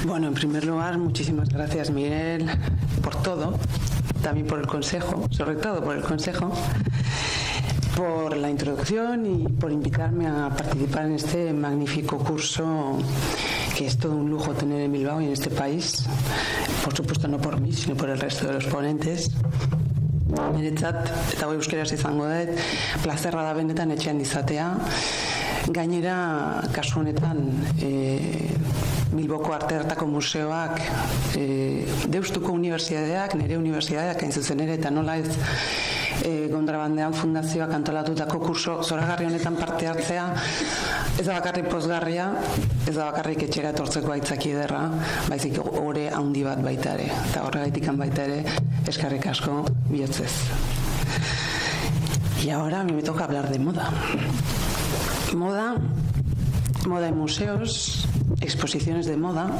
Bueno, en primer lugar, muchísimas gracias, Miguel, por todo, también por el consejo, sobre todo por el consejo, por la introducción y por invitarme a participar en este magnífico curso que es todo un lujo tener en Bilbao y en este país. Por supuesto, no por mí, sino por el resto de los ponentes. Niretzat, eta hau euskeraz izango dut, plazerra da benetan etxean izatea. Gainera, kasu honetan, Bilboko Arte Ederretako Museoak, Deustuko Unibertsitateak, nire unibertsitateak, hain zuzen ere, eta nola ez Gondrabandean Fundazioak antolatutako kurso zoragarri honetan parte hartzea, ez da bakarrik pozgarria, ez da bakarrik etxera etortzeko aitzaki ederra, baizik ore handi bat baita ere, eta horregaitikan baita ere, eskerrik asko bihotzez. Y ahora me toca hablar de moda. Moda en museos, exposiciones de moda,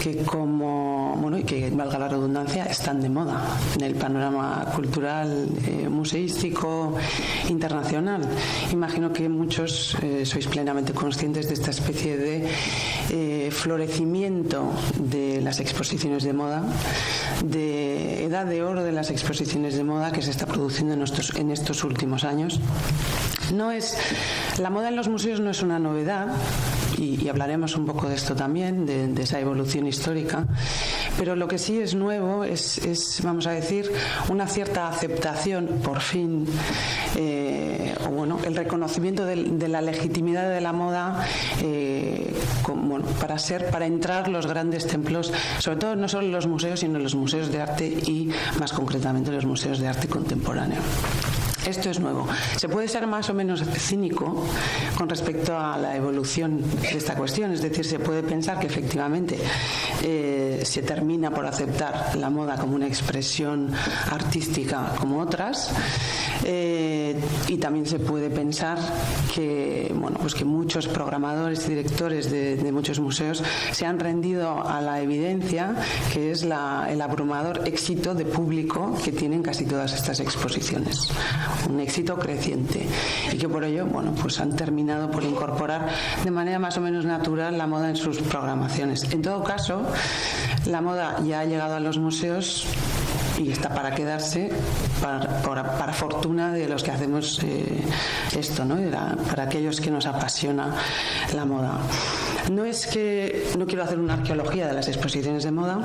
que y que valga la redundancia, están de moda en el panorama cultural, museístico, internacional. Imagino que muchos sois plenamente conscientes de esta especie de florecimiento de las exposiciones de moda, de edad de oro de las exposiciones de moda que se está produciendo en estos últimos años. La moda en los museos no es una novedad, y hablaremos un poco de esto también, de esa evolución histórica, pero lo que sí es nuevo es, vamos a decir, una cierta aceptación, por fin, el reconocimiento de la legitimidad de la moda para entrar los grandes templos, sobre todo no solo los museos, sino los museos de arte y, más concretamente, los museos de arte contemporáneo. Esto es nuevo. Se puede ser más o menos cínico con respecto a la evolución de esta cuestión, es decir, se puede pensar que efectivamente se termina por aceptar la moda como una expresión artística como otras, y también se puede pensar que, que muchos programadores y directores de muchos museos se han rendido a la evidencia que es el abrumador éxito de público que tienen casi todas estas exposiciones. Un éxito creciente y que por ello han terminado por incorporar de manera más o menos natural la moda en sus programaciones. En todo caso, la moda ya ha llegado a los museos y está para quedarse, para fortuna de los que hacemos esto, ¿no? Para aquellos que nos apasiona la moda. No quiero hacer una arqueología de las exposiciones de moda,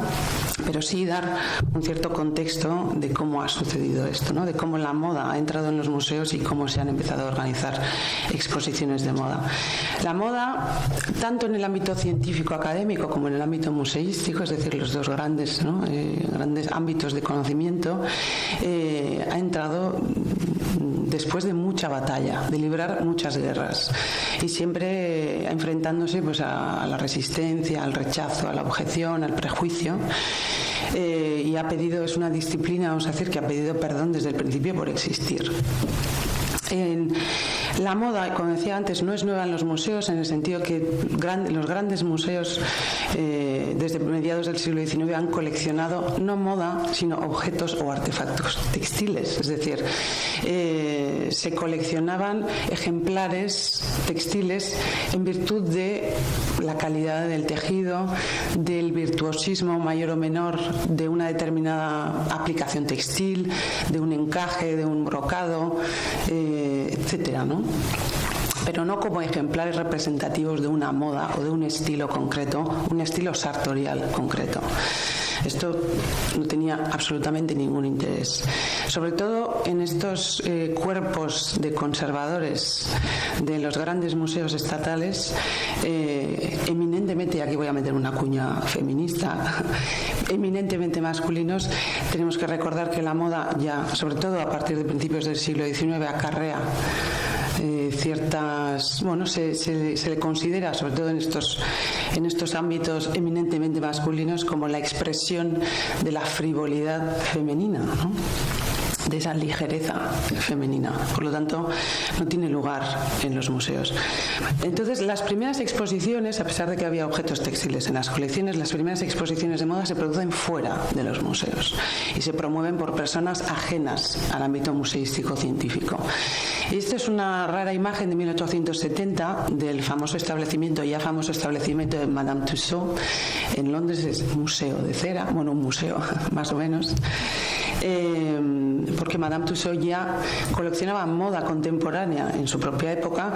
pero sí dar un cierto contexto de cómo ha sucedido esto, ¿no? De cómo la moda ha entrado en los museos y cómo se han empezado a organizar exposiciones de moda. La moda, tanto en el ámbito científico académico como en el ámbito museístico, es decir, los dos grandes ámbitos de conocimiento, ha entrado después de mucha batalla, de librar muchas guerras, y siempre enfrentándose a la resistencia, al rechazo, a la objeción, al prejuicio, y es una disciplina, vamos a decir, que ha pedido perdón desde el principio por existir. La moda, como decía antes, no es nueva en los museos, en el sentido que los grandes museos desde mediados del siglo XIX han coleccionado no moda, sino objetos o artefactos textiles. Es decir, se coleccionaban ejemplares textiles en virtud de la calidad del tejido, del virtuosismo mayor o menor de una determinada aplicación textil, de un encaje, de un brocado, etcétera, ¿no? Pero no como ejemplares representativos de una moda o de un estilo concreto, un estilo sartorial concreto. Esto no tenía absolutamente ningún interés. Sobre todo en estos cuerpos de conservadores de los grandes museos estatales, eminentemente, y aquí voy a meter una cuña feminista, eminentemente masculinos, tenemos que recordar que la moda ya, sobre todo a partir de principios del siglo XIX, acarrea ciertas, se le considera, sobre todo en estos ámbitos eminentemente masculinos, como la expresión de la frivolidad femenina, ¿no? de esa ligereza femenina. Por lo tanto, no tiene lugar en los museos. Entonces, las primeras exposiciones, a pesar de que había objetos textiles en las colecciones, las primeras exposiciones de moda se producen fuera de los museos y se promueven por personas ajenas al ámbito museístico científico. Y esta es una rara imagen de 1870 del famoso establecimiento, ya famoso establecimiento de Madame Tussauds en Londres. Es un museo de cera, bueno, un museo más o menos, porque Madame Tussauds ya coleccionaba moda contemporánea en su propia época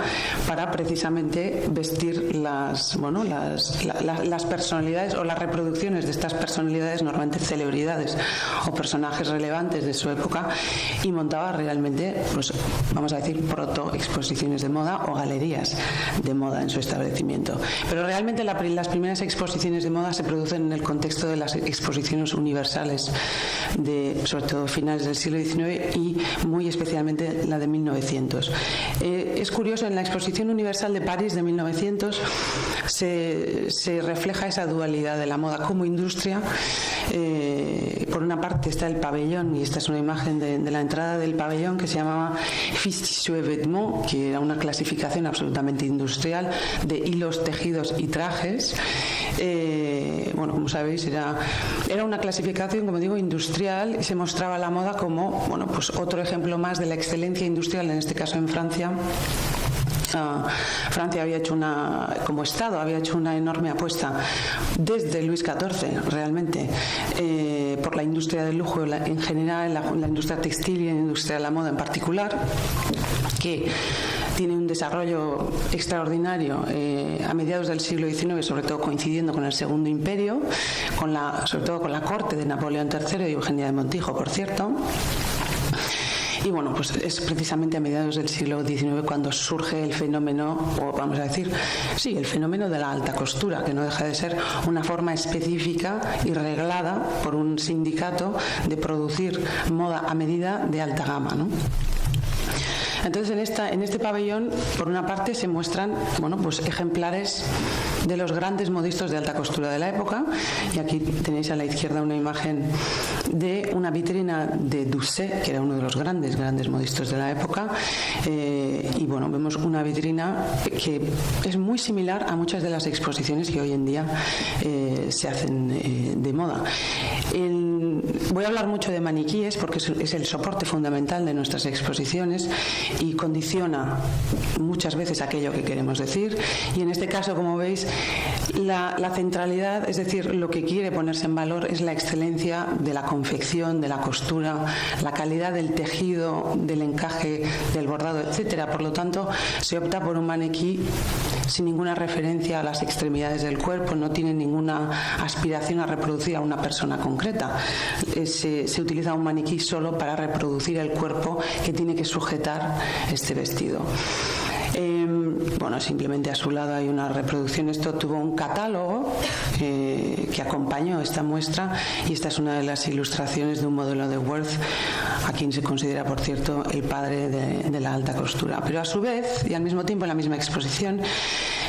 para precisamente vestir las personalidades o las reproducciones de estas personalidades, normalmente celebridades o personajes relevantes de su época, y montaba realmente, pues, vamos a decir, proto-exposiciones de moda o galerías de moda en su establecimiento. Pero realmente las primeras exposiciones de moda se producen en el contexto de las exposiciones universales sobre todo finales del siglo XIX y muy especialmente la de 1900. Es curioso, en la Exposición Universal de París de 1900 se refleja esa dualidad de la moda como industria. Por una parte está el pabellón, y esta es una imagen de la entrada del pabellón, que se llamaba Fils Tissus et Vêtements, que era una clasificación absolutamente industrial de hilos, tejidos y trajes. Bueno, como sabéis, era una clasificación, como digo, industrial, y se mostraba la moda como, bueno, pues otro ejemplo más de la excelencia industrial, en este caso en Francia. Francia había hecho como Estado había hecho una enorme apuesta desde Luis XIV realmente por la industria del lujo en general, la industria textil y la industria de la moda en particular, que tiene un desarrollo extraordinario a mediados del siglo XIX, sobre todo coincidiendo con el Segundo Imperio, sobre todo con la corte de Napoleón III y Eugenia de Montijo, por cierto. Y bueno, pues es precisamente a mediados del siglo XIX cuando surge el fenómeno, o vamos a decir, sí, el fenómeno de la alta costura, que no deja de ser una forma específica y reglada por un sindicato de producir moda a medida de alta gama, ¿no? Entonces, en este pabellón, por una parte, se muestran, bueno, pues ejemplares de los grandes modistos de alta costura de la época, y aquí tenéis a la izquierda una imagen de una vitrina de Doucet, que era uno de los grandes modistos de la época, y bueno, vemos una vitrina que es muy similar a muchas de las exposiciones que hoy en día se hacen de moda. Voy a hablar mucho de maniquíes porque es el soporte fundamental de nuestras exposiciones y condiciona muchas veces aquello que queremos decir, y en este caso, como veis, la centralidad, es decir, lo que quiere ponerse en valor es la excelencia de la confección, de la costura, la calidad del tejido, del encaje, del bordado, etcétera. Por lo tanto, se opta por un maniquí sin ninguna referencia a las extremidades del cuerpo, no tiene ninguna aspiración a reproducir a una persona concreta. Se utiliza un maniquí solo para reproducir el cuerpo que tiene que sujetar este vestido. Bueno, simplemente a su lado hay una reproducción. Esto tuvo un catálogo que acompañó esta muestra, y esta es una de las ilustraciones de un modelo de Worth, a quien se considera, por cierto, el padre de la alta costura. Pero a su vez, y al mismo tiempo en la misma exposición,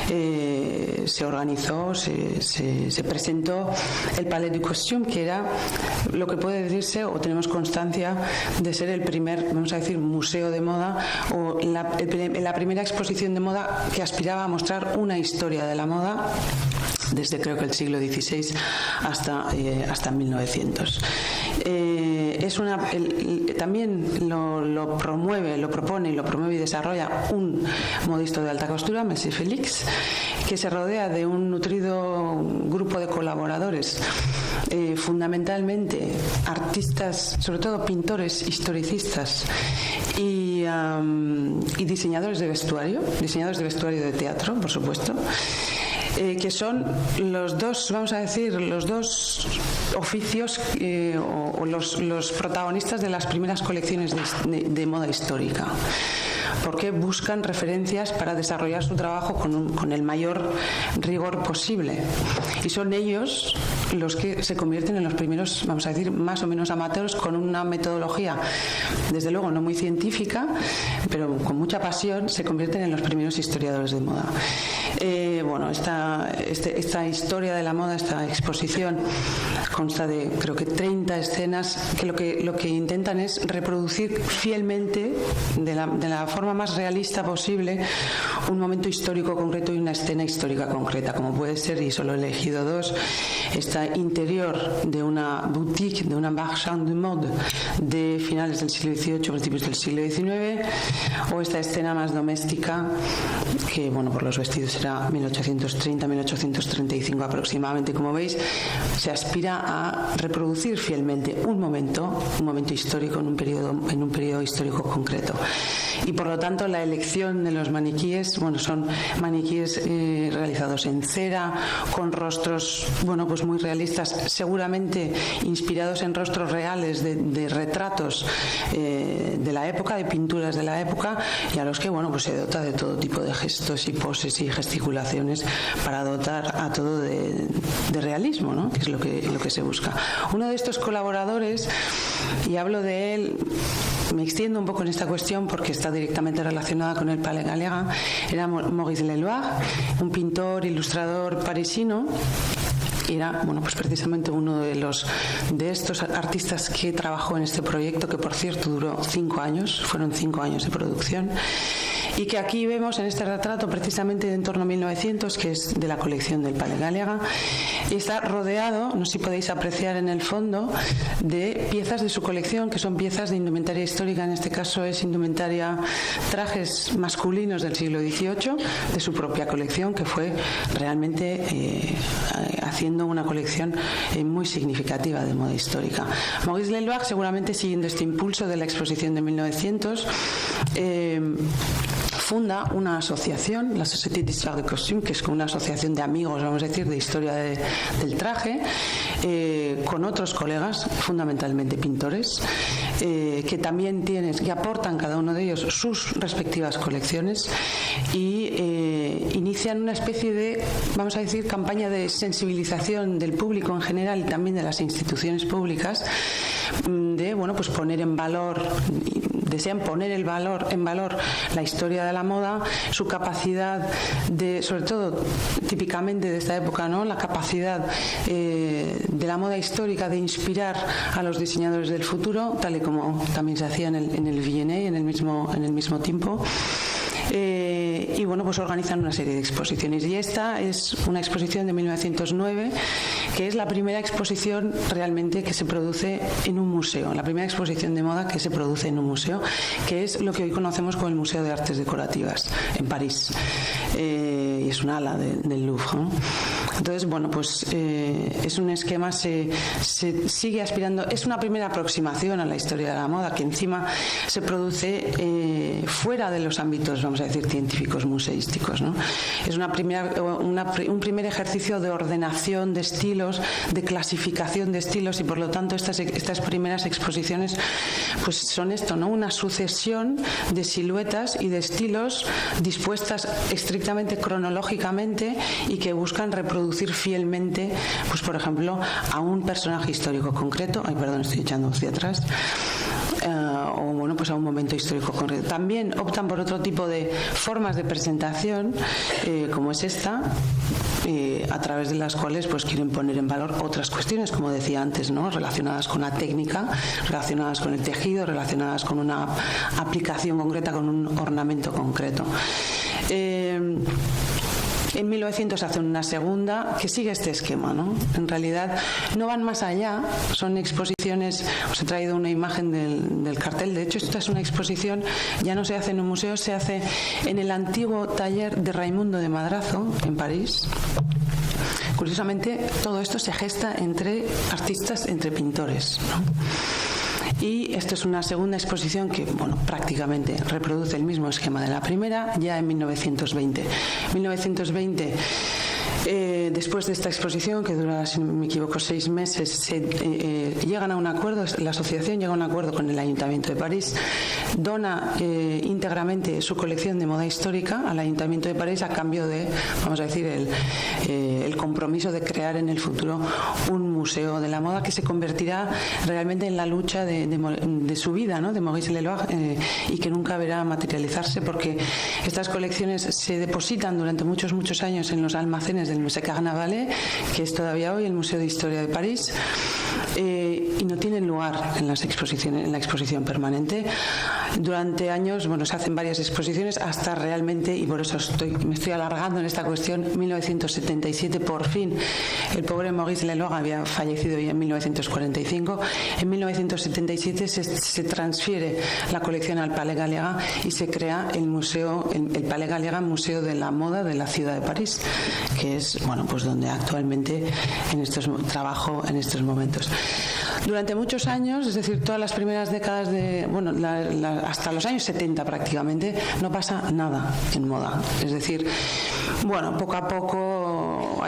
se organizó, se presentó el Palais du Costume, que era lo que puede decirse, o tenemos constancia de ser el primer, vamos a decir, museo de moda, o la primera exposición de moda que aspiraba a mostrar una historia de la moda desde, creo que, el siglo XVI hasta 1900. También lo propone y desarrolla un modisto de alta costura, Monsieur Félix, que se rodea de un nutrido grupo de colaboradores, fundamentalmente artistas, sobre todo pintores, historicistas y diseñadores de vestuario de teatro, por supuesto, que son los dos, vamos a decir, los dos oficios o los protagonistas de las primeras colecciones de moda histórica, porque buscan referencias para desarrollar su trabajo con el mayor rigor posible, y son ellos los que se convierten en los primeros, vamos a decir, más o menos amateurs, con una metodología, desde luego no muy científica, pero con mucha pasión, se convierten en los primeros historiadores de moda. Bueno, esta historia de la moda, esta exposición, consta de creo que 30 escenas que lo que intentan es reproducir fielmente, de la forma más realista posible, un momento histórico concreto y una escena histórica concreta, como puede ser, y solo he elegido dos, esta interior de una boutique, de una marchand de mode de finales del siglo XVIII, principios del siglo XIX, o esta escena más doméstica, que bueno, por los vestidos era 1830-1835 aproximadamente. Como veis, se aspira a reproducir fielmente un momento histórico en un periodo histórico concreto. Y por lo tanto la elección de los maniquíes, bueno, son maniquíes realizados en cera, con rostros, bueno, pues muy realistas, seguramente inspirados en rostros reales de retratos de la época, de pinturas de la época, y a los que, bueno, pues se dota de todo tipo de gestos y poses y gesticulaciones para dotar a todo de realismo, ¿no? Que es lo que se busca. Uno de estos colaboradores, y hablo de él, me extiendo un poco en esta cuestión porque está directamente relacionada con el Palais Galéen, era Maurice Leloir, un pintor, ilustrador parisino. Era, bueno, pues precisamente uno de estos artistas que trabajó en este proyecto, que por cierto duró 5 años, fueron 5 años de producción, y que aquí vemos en este retrato precisamente de en torno a 1900, que es de la colección del Palais Galéen, y está rodeado, no sé si podéis apreciar en el fondo, de piezas de su colección, que son piezas de indumentaria histórica. En este caso es indumentaria, trajes masculinos del siglo XVIII, de su propia colección, que fue realmente haciendo una colección muy significativa de moda histórica. Maurice Leloir, seguramente siguiendo este impulso de la exposición de 1900, funda una asociación, la Société d'Histoire de Costume, que es una asociación de amigos, vamos a decir, de historia del traje, con otros colegas, fundamentalmente pintores, que también que aportan cada uno de ellos sus respectivas colecciones, y inician una especie de, vamos a decir, campaña de sensibilización del público en general y también de las instituciones públicas, de, bueno, pues poner en valor, desean poner en valor la historia de la moda, su capacidad de, sobre todo típicamente de esta época, ¿no?, la capacidad de la moda histórica de inspirar a los diseñadores del futuro, tal y como también se hacía en el V&A en el mismo tiempo. Y bueno, pues organizan una serie de exposiciones, y esta es una exposición de 1909, que es la primera exposición realmente que se produce en un museo, la primera exposición de moda que se produce en un museo, que es lo que hoy conocemos como el Museo de Artes Decorativas en París, y es un ala del Louvre, ¿no? Entonces, bueno, pues es un esquema, se sigue aspirando, es una primera aproximación a la historia de la moda, que encima se produce fuera de los ámbitos, vamos a decir, científicos, museísticos, ¿no? Es un primer ejercicio de ordenación de estilos, de clasificación de estilos, y por lo tanto estas primeras exposiciones pues son esto, ¿no?, una sucesión de siluetas y de estilos dispuestas estrictamente cronológicamente y que buscan reproducir fielmente, pues por ejemplo, a un personaje histórico concreto. Ay, perdón, estoy echando hacia atrás. O bueno, pues a un momento histórico concreto. También optan por otro tipo de formas de presentación, como es esta, a través de las cuales pues quieren poner en valor otras cuestiones, como decía antes, ¿no?, relacionadas con la técnica, relacionadas con el tejido, relacionadas con una aplicación concreta, con un ornamento concreto. En 1900 hacen una segunda que sigue este esquema, ¿no? En realidad no van más allá, son exposiciones. Os he traído una imagen del cartel. De hecho, esta es una exposición, ya no se hace en un museo, se hace en el antiguo taller de Raimundo de Madrazo en París. Curiosamente, todo esto se gesta entre artistas, entre pintores, ¿no? Y esta es una segunda exposición que, bueno, prácticamente reproduce el mismo esquema de la primera, ya en 1920. 1920 Después de esta exposición, que dura, si no me equivoco, 6 meses, llegan a un acuerdo, la asociación llega a un acuerdo con el Ayuntamiento de París, dona íntegramente su colección de moda histórica al Ayuntamiento de París a cambio de, vamos a decir, el compromiso de crear en el futuro un museo de la moda que se convertirá realmente en la lucha de su vida, ¿no?, de Maurice Lellouche, y que nunca verá materializarse, porque estas colecciones se depositan durante muchos años en los almacenes del Musée Carnavalet, que es todavía hoy el Museo de Historia de París, y no tienen lugar en las exposiciones, en la exposición permanente. Durante años, bueno, se hacen varias exposiciones hasta realmente, y por eso me estoy alargando en esta cuestión, 1977 por fin. El pobre Maurice Lellouche había fallecido ya en 1945. En 1977 se transfiere la colección al Palais Galéra y se crea el museo, el Palais Galéra, Museo de la Moda de la ciudad de París, que es, bueno, pues donde actualmente trabajo en estos momentos. Durante muchos años, es decir, todas las primeras décadas de, bueno, hasta los años 70 prácticamente, no pasa nada en moda. Es decir, bueno, poco a poco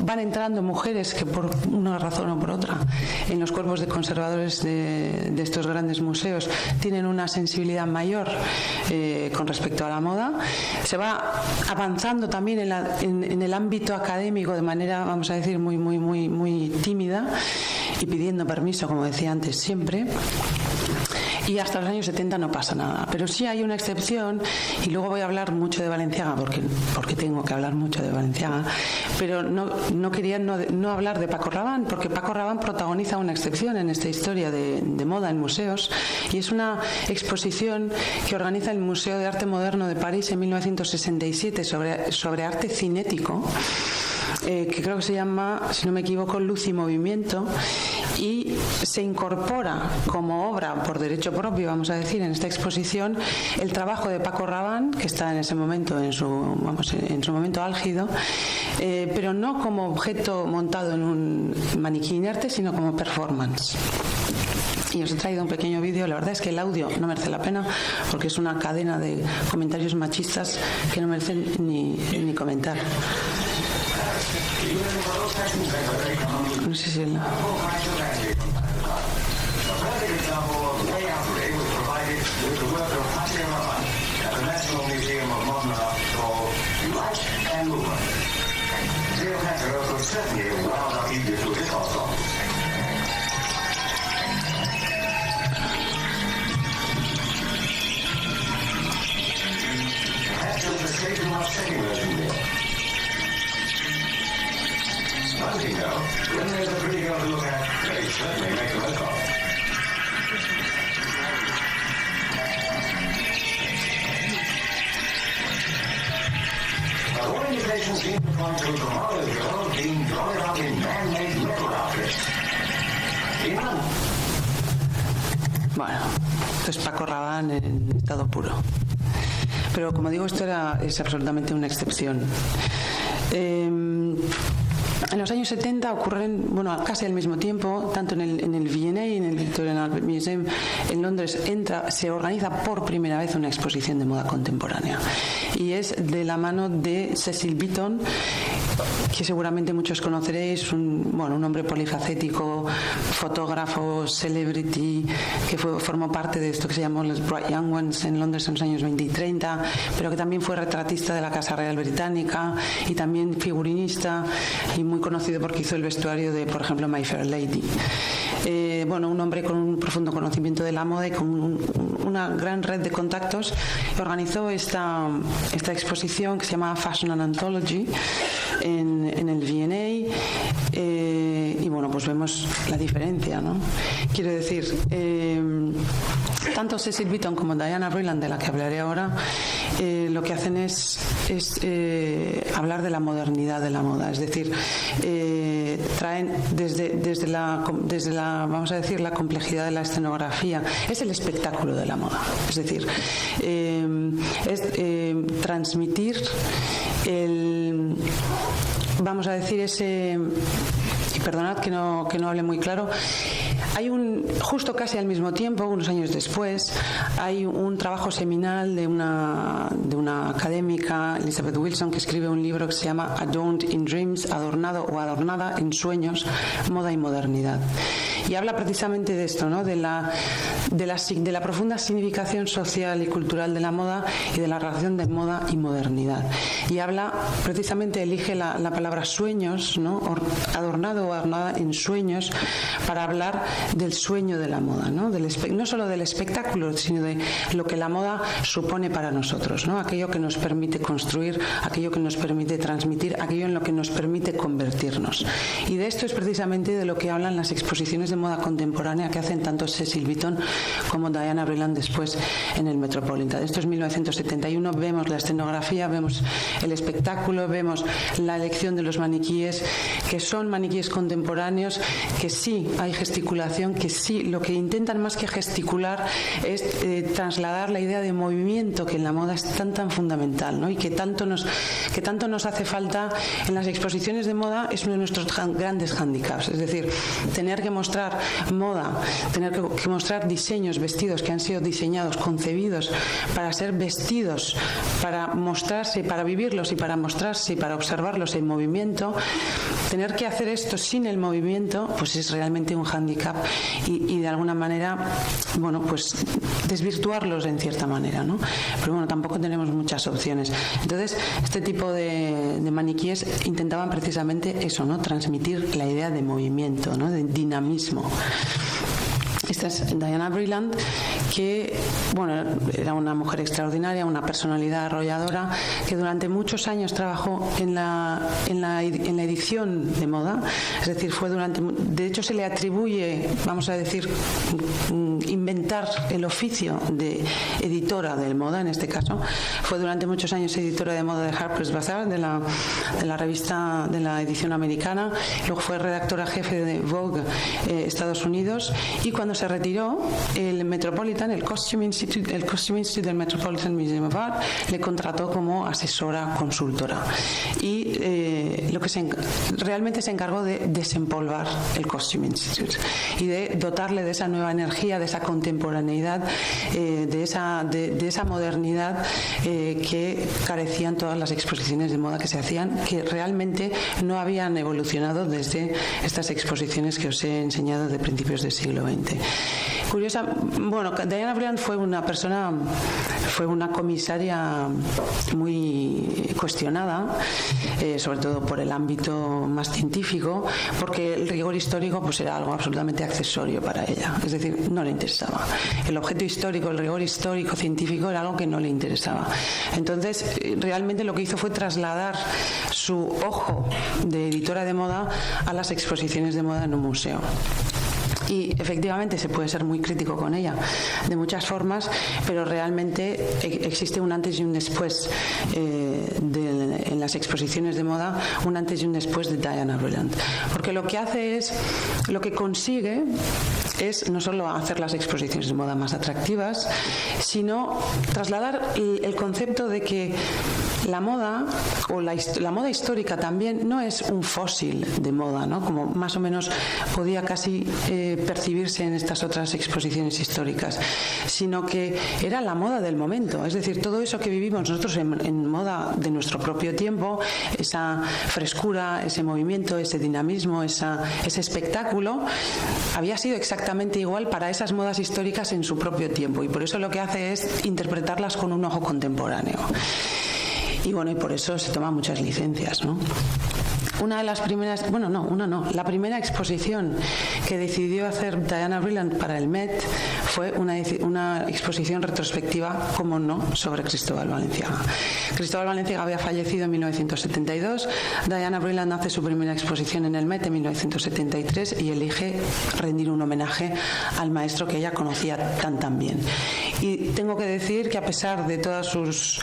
van entrando mujeres que por una razón o por otra en los cuerpos de conservadores de estos grandes museos tienen una sensibilidad mayor con respecto a la moda. Se va avanzando también en el ámbito académico de manera, vamos a decir, muy tímida y pidiendo permiso, como decía antes, siempre. Y hasta los años 70 no pasa nada. Pero sí hay una excepción, y luego voy a hablar mucho de Balenciaga, porque tengo que hablar mucho de Balenciaga, pero no quería no hablar de Paco Rabanne, porque Paco Rabanne protagoniza una excepción en esta historia de moda en museos, y es una exposición que organiza el Museo de Arte Moderno de París en 1967 sobre arte cinético, que creo que se llama, si no me equivoco, Luz y Movimiento, y se incorpora como obra por derecho propio, vamos a decir, en esta exposición el trabajo de Paco Rabanne, que está en ese momento en su momento álgido, pero no como objeto montado en un maniquí inerte, sino como performance. Y os he traído un pequeño vídeo. La verdad es que el audio no merece la pena, porque es una cadena de comentarios machistas que no merecen ni comentar. No sé si el... When there's a pretty girl to look at, they certainly make a look of. But all indications seem to point to tomorrow's girl being drawn up in man-made metal outfits. Iman? Bueno, esto es Paco Rabanne en estado puro. Pero como digo, esto es absolutamente una excepción. En los años 70 ocurren, bueno, casi al mismo tiempo, tanto en el V&A y en el Victorian Albert Museum en Londres, se organiza por primera vez una exposición de moda contemporánea. Y es de la mano de Cecil Beaton, que seguramente muchos conoceréis, un hombre polifacético, fotógrafo, celebrity, que formó parte de esto que se llamó los Bright Young Ones en Londres en los años 20 y 30, pero que también fue retratista de la Casa Real Británica y también figurinista, y muy conocido porque hizo el vestuario de, por ejemplo, My Fair Lady. Un hombre con un profundo conocimiento de la moda y con una gran red de contactos, organizó esta exposición que se llama Fashion and Anthology en el V&A, y bueno, pues vemos la diferencia, ¿no? Quiero decir, tanto Cecil Beaton como Diana Vreeland, de la que hablaré ahora, lo que hacen es hablar de la modernidad de la moda, es decir, traen desde la vamos a decir, la complejidad de la escenografía, es el espectáculo de la moda, es decir, transmitir vamos a decir, y perdonad que no hable muy claro, justo casi al mismo tiempo, unos años después, hay un trabajo seminal de una académica, Elizabeth Wilson, que escribe un libro que se llama Adorned in Dreams, adornado o adornada en sueños, moda y modernidad. Y habla precisamente de esto, ¿no? de la profunda significación social y cultural de la moda y de la relación de moda y modernidad. Y habla, precisamente elige la palabra sueños, ¿no? Adornado o adornada en sueños, para hablar del sueño de la moda, ¿no? No solo del espectáculo, sino de lo que la moda supone para nosotros, ¿no? Aquello que nos permite construir, aquello que nos permite transmitir, aquello en lo que nos permite convertirnos. Y de esto es precisamente de lo que hablan las exposiciones de moda contemporánea que hacen tanto Cecil Beaton como Diana Vreeland después en el Metropolitan. Esto es 1971, vemos la escenografía, vemos el espectáculo, vemos la elección de los maniquíes, que son maniquíes contemporáneos, que sí hay gesticulación, que sí lo que intentan más que gesticular es trasladar la idea de movimiento que en la moda es tan fundamental, ¿no? Y que tanto nos hace falta en las exposiciones de moda. Es uno de nuestros grandes hándicaps, es decir, tener que mostrar moda, tener que mostrar diseños, vestidos que han sido diseñados, concebidos para ser vestidos, para mostrarse, para vivirlos y para mostrarse y para observarlos en movimiento. Tener que hacer esto sin el movimiento, pues es realmente un hándicap y de alguna manera, bueno, pues desvirtuarlos en cierta manera, ¿no? Pero bueno, tampoco tenemos muchas opciones. Entonces, este tipo de maniquíes intentaban precisamente eso, ¿no? Transmitir la idea de movimiento, ¿no? De dinamismo. Esta es Diana Vreeland, que bueno, era una mujer extraordinaria, una personalidad arrolladora, que durante muchos años trabajó en la edición de moda. Es decir, de hecho se le atribuye, vamos a decir, inventar el oficio de editora de moda. En este caso fue durante muchos años editora de moda de Harper's Bazaar, de la revista de la edición americana. Luego fue redactora jefe de Vogue Estados Unidos, y cuando se retiró, el Metropolitan, el Costume Institute del Metropolitan Museum of Art le contrató como asesora consultora, y realmente se encargó de desempolvar el Costume Institute y de dotarle de esa nueva energía, de esa contemporaneidad, de esa modernidad que carecían todas las exposiciones de moda que se hacían, que realmente no habían evolucionado desde estas exposiciones que os he enseñado de principios del siglo XX. Curiosa, bueno, Diana Vreeland fue una comisaria muy cuestionada, sobre todo por el ámbito más científico, porque el rigor histórico pues era algo absolutamente accesorio para ella, es decir, no le interesaba. El objeto histórico, el rigor histórico científico era algo que no le interesaba. Entonces, realmente lo que hizo fue trasladar su ojo de editora de moda a las exposiciones de moda en un museo. Y efectivamente se puede ser muy crítico con ella de muchas formas, pero realmente existe un antes y un después en las exposiciones de moda, un antes y un después de Diana Vreeland, porque lo que consigue es no solo hacer las exposiciones de moda más atractivas, sino trasladar el concepto de que la moda, o la moda histórica también, no es un fósil de moda, ¿no? Como más o menos podía casi percibirse en estas otras exposiciones históricas, sino que era la moda del momento. Es decir, todo eso que vivimos nosotros en moda de nuestro propio tiempo, esa frescura, ese movimiento, ese dinamismo, ese espectáculo, había sido exactamente igual para esas modas históricas en su propio tiempo, y por eso lo que hace es interpretarlas con un ojo contemporáneo. Y bueno, y por eso se toman muchas licencias, ¿no? La primera exposición que decidió hacer Diana Vreeland para el Met fue una exposición retrospectiva, como no, sobre Cristóbal Balenciaga. Cristóbal Balenciaga había fallecido en 1972, Diana Vreeland hace su primera exposición en el Met en 1973 y elige rendir un homenaje al maestro que ella conocía tan bien. Y tengo que decir que a pesar de todas sus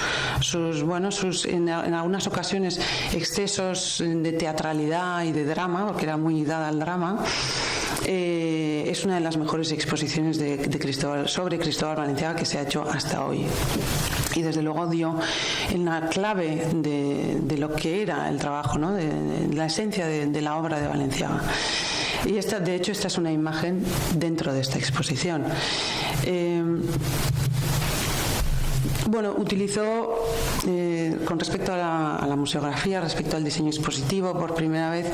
en algunas ocasiones excesos de teatralidad y de drama, porque era muy dada al drama, es una de las mejores exposiciones sobre Cristóbal Balenciaga que se ha hecho hasta hoy. Y desde luego dio en la clave de lo que era el trabajo, ¿no? de la esencia de la obra de Balenciaga. Y de hecho, esta es una imagen dentro de esta exposición. Bueno, utilizó, con respecto a la museografía, respecto al diseño expositivo, por primera vez,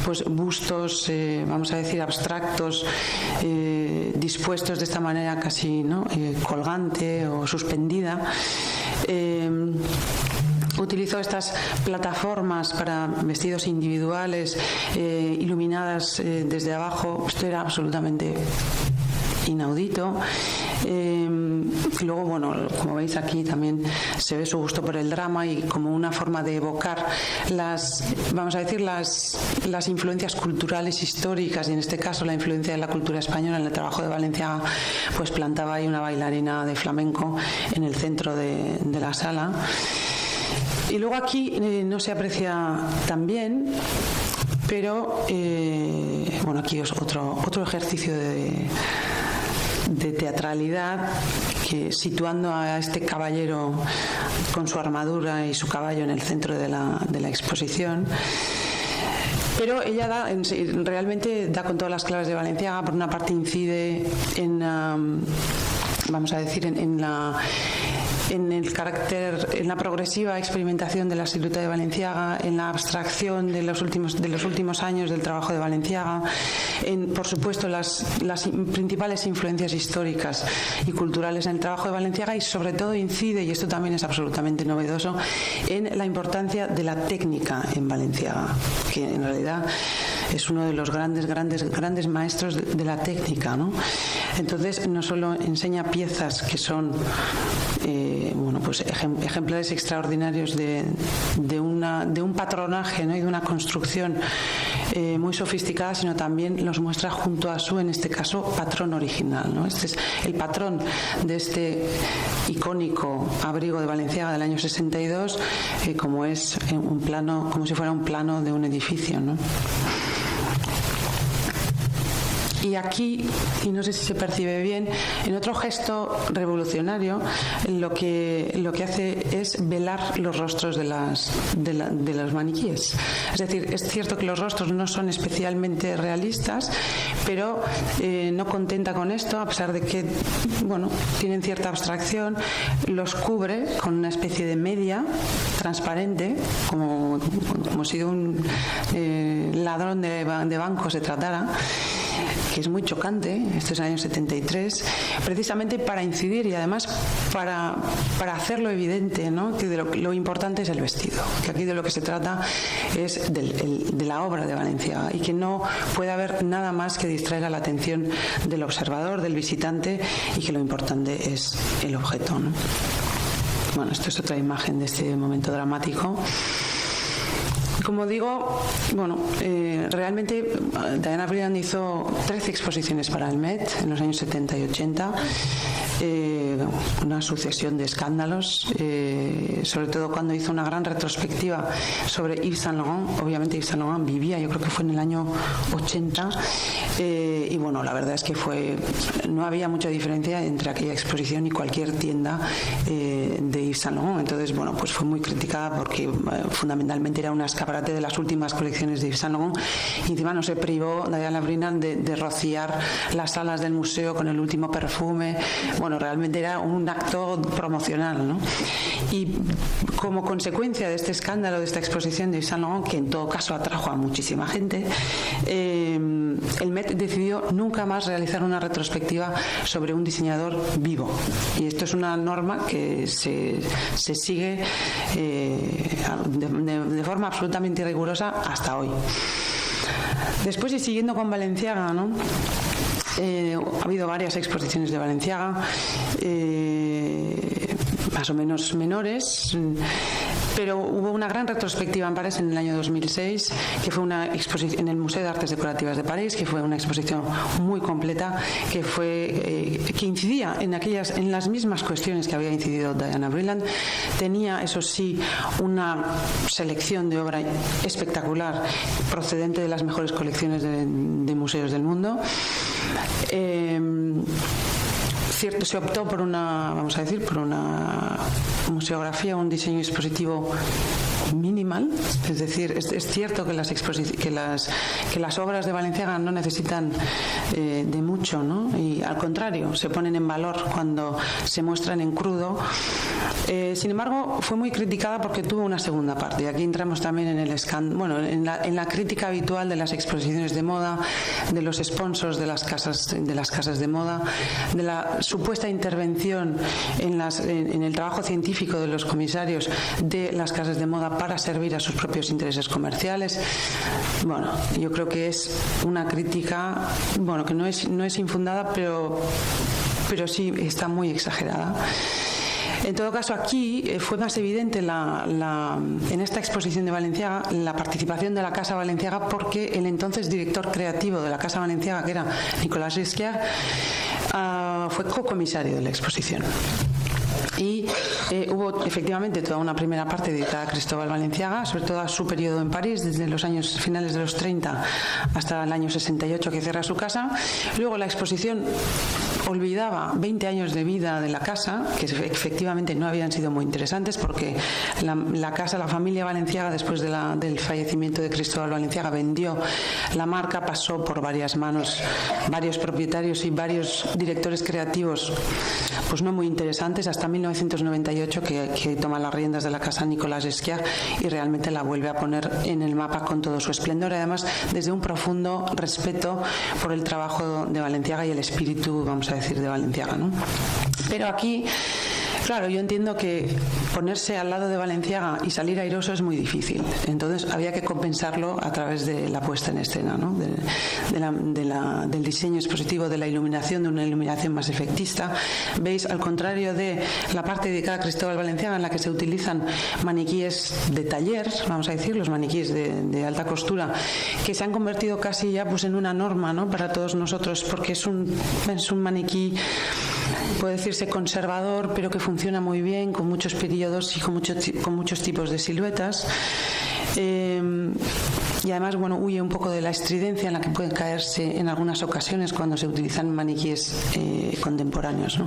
pues bustos, vamos a decir, abstractos, dispuestos de esta manera casi, ¿no?, colgante o suspendida. Utilizó estas plataformas para vestidos individuales, iluminadas desde abajo. Esto era absolutamente inaudito. Luego, bueno, como veis aquí también se ve su gusto por el drama y como una forma de evocar vamos a decir, las influencias culturales históricas, y en este caso la influencia de la cultura española. En el trabajo de Balenciaga, pues plantaba ahí una bailarina de flamenco en el centro de la sala. Y luego aquí no se aprecia tan bien, pero bueno, aquí es otro ejercicio de teatralidad, que situando a este caballero con su armadura y su caballo en el centro de la exposición. Pero ella realmente da con todas las claves de Balenciaga. Por una parte incide vamos a decir, en el carácter, en la progresiva experimentación de la silueta de Balenciaga, en la abstracción de los últimos años del trabajo de Balenciaga, por supuesto las principales influencias históricas y culturales en el trabajo de Balenciaga, y sobre todo incide, y esto también es absolutamente novedoso, en la importancia de la técnica en Balenciaga, que en realidad es uno de los grandes maestros de la técnica, ¿no? Entonces, no solo enseña piezas que son bueno, pues ejemplares extraordinarios de un patronaje, ¿no?, y de una construcción muy sofisticada, sino también los muestra junto a su, en este caso, patrón original, ¿no? Este es el patrón de este icónico abrigo de Balenciaga del año 62, como es un plano, como si fuera un plano de un edificio, ¿no? Y aquí, y no sé si se percibe bien, en otro gesto revolucionario, lo que hace es velar los rostros de los maniquíes. Es decir, es cierto que los rostros no son especialmente realistas, pero no contenta con esto, a pesar de que, bueno, tienen cierta abstracción, los cubre con una especie de media transparente, como si de un ladrón de banco se tratara, que es muy chocante. Esto es el año 73, precisamente para incidir y además para hacerlo evidente, ¿no?, que lo importante es el vestido, que aquí de lo que se trata es de la obra de Balenciaga, y que no puede haber nada más que distraiga la atención del observador, del visitante, y que lo importante es el objeto, ¿no? Bueno, esto es otra imagen de este momento dramático. Como digo, bueno, realmente Diana Vreeland hizo 13 exposiciones para el Met en los años 70 y 80, una sucesión de escándalos, sobre todo cuando hizo una gran retrospectiva sobre Yves Saint Laurent. Obviamente Yves Saint Laurent vivía, yo creo que fue en el año 80, y bueno, la verdad es que no había mucha diferencia entre aquella exposición y cualquier tienda de Yves Saint Laurent. Entonces, bueno, pues fue muy criticada porque fundamentalmente era una escaparate de las últimas colecciones de Yves Saint Laurent, y encima no se privó Diana Vreeland de rociar las salas del museo con el último perfume. Bueno, realmente era un acto promocional, ¿no? Y como consecuencia de este escándalo, de esta exposición de Yves Saint Laurent, que en todo caso atrajo a muchísima gente, el Met decidió nunca más realizar una retrospectiva sobre un diseñador vivo, y esto es una norma que se sigue de forma absolutamente rigurosa hasta hoy. Después, y siguiendo con Balenciaga, ¿no?, ha habido varias exposiciones de Balenciaga, más o menos menores, pero hubo una gran retrospectiva en París en el año 2006, que fue una exposición en el Museo de Artes Decorativas de París, que fue una exposición muy completa, que incidía en las mismas cuestiones que había incidido Diana Vreeland. Tenía, eso sí, una selección de obra espectacular, procedente de las mejores colecciones de museos del mundo. Cierto, se optó por una museografía, un diseño expositivo minimal, es decir, es cierto que las obras de Balenciaga no necesitan de mucho, ¿no? Y al contrario, se ponen en valor cuando se muestran en crudo. Sin embargo, fue muy criticada porque tuvo una segunda parte, y aquí entramos también en en la crítica habitual de las exposiciones de moda, de los sponsors de las casas de moda, de la supuesta intervención en el trabajo científico de los comisarios de las casas de moda para servir a sus propios intereses comerciales. Bueno, yo creo que es una crítica, que no es infundada, pero sí está muy exagerada. En todo caso, aquí fue más evidente en esta exposición de Balenciaga la participación de la Casa Balenciaga, porque el entonces director creativo de la Casa Balenciaga, que era Nicolas Ghesquière, fue cocomisario de la exposición. Y hubo efectivamente toda una primera parte dedicada a Cristóbal Balenciaga, sobre todo a su periodo en París, desde los años finales de los 30 hasta el año 68, que cierra su casa. Luego la exposición olvidaba 20 años de vida de la casa, que efectivamente no habían sido muy interesantes, porque la familia Balenciaga, después del fallecimiento de Cristóbal Balenciaga, vendió la marca, pasó por varias manos, varios propietarios y varios directores creativos, pues no muy interesantes, hasta 1998 que toma las riendas de la casa Nicolas Ghesquière y realmente la vuelve a poner en el mapa con todo su esplendor, además desde un profundo respeto por el trabajo de Balenciaga y el espíritu, vamos a decir, de Balenciaga, ¿no? Pero aquí, claro, yo entiendo que ponerse al lado de Balenciaga y salir airoso es muy difícil. Entonces había que compensarlo a través de la puesta en escena, ¿no? Del diseño expositivo, de la iluminación, de una iluminación más efectista. Veis, al contrario de la parte dedicada a Cristóbal Balenciaga, en la que se utilizan maniquíes de taller, vamos a decir, los maniquíes de alta costura, que se han convertido casi ya pues en una norma, ¿no? Para todos nosotros, porque es un maniquí, puede decirse conservador, pero que funciona muy bien, con muchos periodos y con muchos tipos de siluetas. Y además, huye un poco de la estridencia en la que pueden caerse en algunas ocasiones cuando se utilizan maniquíes contemporáneos, ¿no?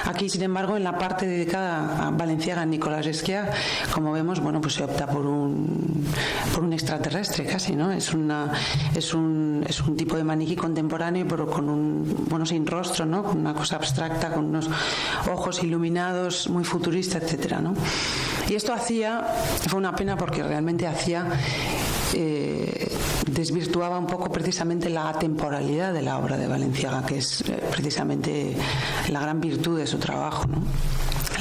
Aquí, sin embargo, en la parte dedicada a Balenciaga, Nicolas Ghesquière, como vemos, pues se opta por un extraterrestre casi, ¿no? Es un tipo de maniquí contemporáneo, pero sin rostro, ¿no? Con una cosa abstracta, con unos ojos iluminados, muy futurista, etcétera, ¿no? Y esto fue una pena, porque realmente desvirtuaba un poco precisamente la atemporalidad de la obra de Balenciaga, que es precisamente la gran virtud de su trabajo, ¿no?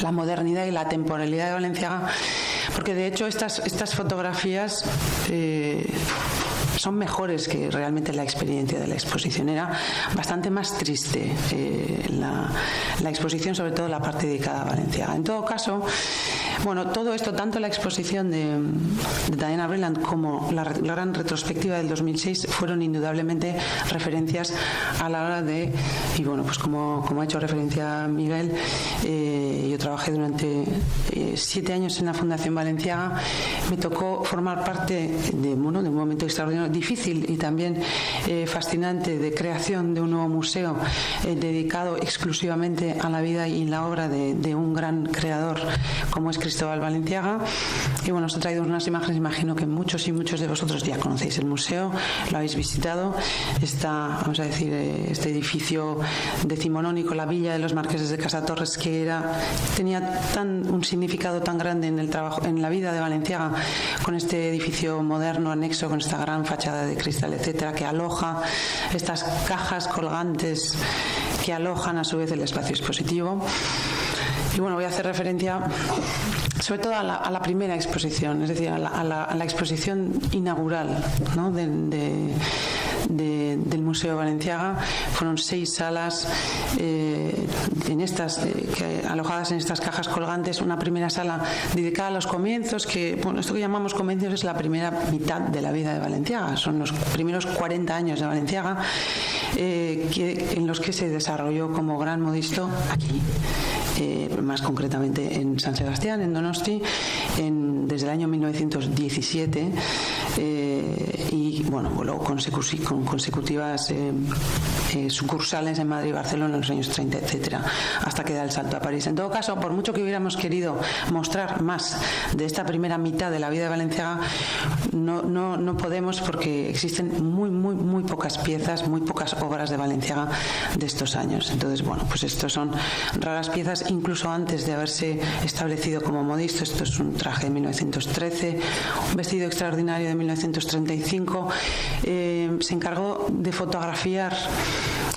La modernidad y la temporalidad de Balenciaga, porque de hecho estas fotografías son mejores que realmente la experiencia de la exposición. Era bastante más triste la exposición, sobre todo la parte dedicada a Balenciaga. En todo caso, todo esto, tanto la exposición de Diana Vreeland como la gran retrospectiva del 2006, fueron indudablemente referencias a la hora de, y pues como ha hecho referencia Miguel, yo trabajé durante 7 años en la Fundación Balenciaga. Me tocó formar parte de un momento extraordinario, difícil y también fascinante, de creación de un nuevo museo dedicado exclusivamente a la vida y la obra de un gran creador como es Cristóbal Balenciaga. Y os he traído unas imágenes, imagino que muchos y muchos de vosotros ya conocéis el museo, lo habéis visitado. Vamos a decir, este edificio decimonónico, la villa de los marqueses de Casatorres, que tenía un significado tan grande en el trabajo, en la vida de Balenciaga, con este edificio moderno anexo, con esta gran fachada de cristal, etcétera, que aloja estas cajas colgantes que alojan a su vez el espacio expositivo. Y voy a hacer referencia sobre todo a la primera exposición, es decir, a la exposición inaugural, ¿no? del Museo Balenciaga. Fueron 6 salas alojadas en estas cajas colgantes. Una primera sala dedicada a los comienzos, que esto que llamamos comienzos es la primera mitad de la vida de Balenciaga, son los primeros 40 años de Balenciaga, en los que se desarrolló como gran modisto aquí, más concretamente en San Sebastián, en Donosti, desde el año 1917 y bueno, luego con consecutivas sucursales en Madrid y Barcelona en los años 30, etcétera, hasta que da el salto a París. En todo caso, por mucho que hubiéramos querido mostrar más de esta primera mitad de la vida de Balenciaga, no podemos, porque existen muy pocas piezas, muy pocas obras de Balenciaga de estos años. Entonces, bueno, pues estos son raras piezas, incluso antes de haberse establecido como modisto. Esto es un traje de 1913, un vestido extraordinario de 1935. Se encargó de fotografiar